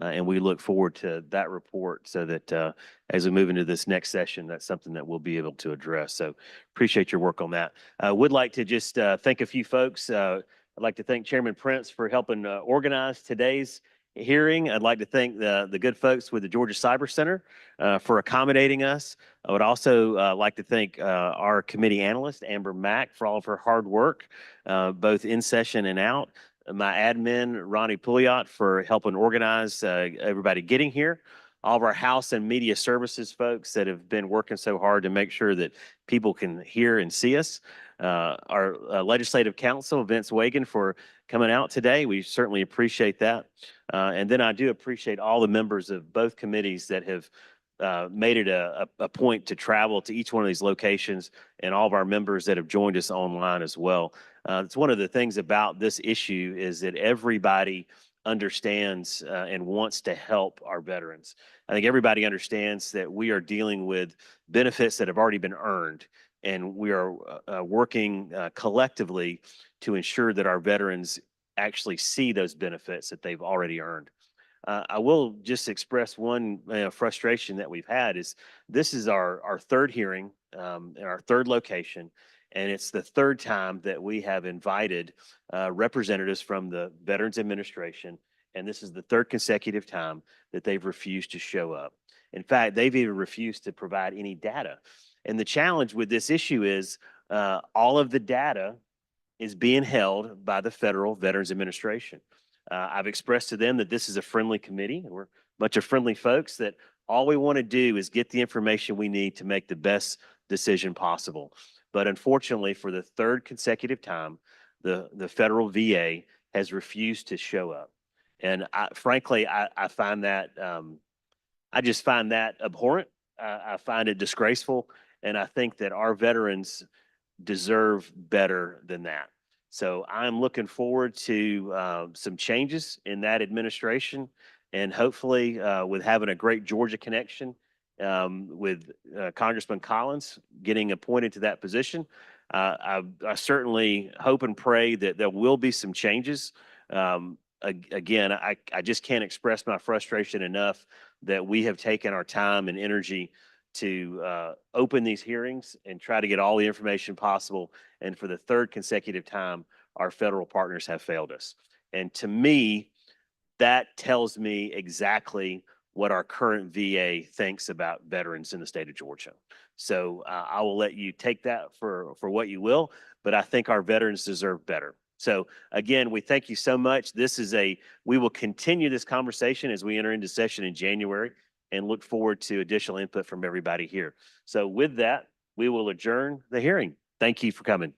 S2: And we look forward to that report so that as we move into this next session, that's something that we'll be able to address. So appreciate your work on that. I would like to just thank a few folks. I'd like to thank Chairman Prince for helping organize today's hearing. I'd like to thank the good folks with the Georgia Cyber Center for accommodating us. I would also like to thank our committee analyst, Amber Mack, for all of her hard work, both in session and out. My admin, Ronnie Pouliot, for helping organize everybody getting here. All of our House and Media Services folks that have been working so hard to make sure that people can hear and see us. Our Legislative Counsel, Vince Wagan, for coming out today. We certainly appreciate that. And then I do appreciate all the members of both committees that have made it a point to travel to each one of these locations, and all of our members that have joined us online as well. It's one of the things about this issue is that everybody understands and wants to help our veterans. I think everybody understands that we are dealing with benefits that have already been earned, and we are working collectively to ensure that our veterans actually see those benefits that they've already earned. I will just express one frustration that we've had is this is our third hearing in our third location, and it's the third time that we have invited representatives from the Veterans Administration, and this is the third consecutive time that they've refused to show up. In fact, they've even refused to provide any data. And the challenge with this issue is all of the data is being held by the Federal Veterans Administration. I've expressed to them that this is a friendly committee, and we're a bunch of friendly folks that all we want to do is get the information we need to make the best decision possible. But unfortunately, for the third consecutive time, the federal VA has refused to show up. And frankly, I find that, I just find that abhorrent. I find it disgraceful. And I think that our veterans deserve better than that. So I'm looking forward to some changes in that administration, and hopefully with having a great Georgia connection with Congressman Collins getting appointed to that position. I certainly hope and pray that there will be some changes. Again, I just can't express my frustration enough that we have taken our time and energy to open these hearings and try to get all the information possible. And for the third consecutive time, our federal partners have failed us. And to me, that tells me exactly what our current VA thinks about veterans in the state of Georgia. So I will let you take that for what you will, but I think our veterans deserve better. So again, we thank you so much. We will continue this conversation as we enter into session in January and look forward to additional input from everybody here. So with that, we will adjourn the hearing. Thank you for coming.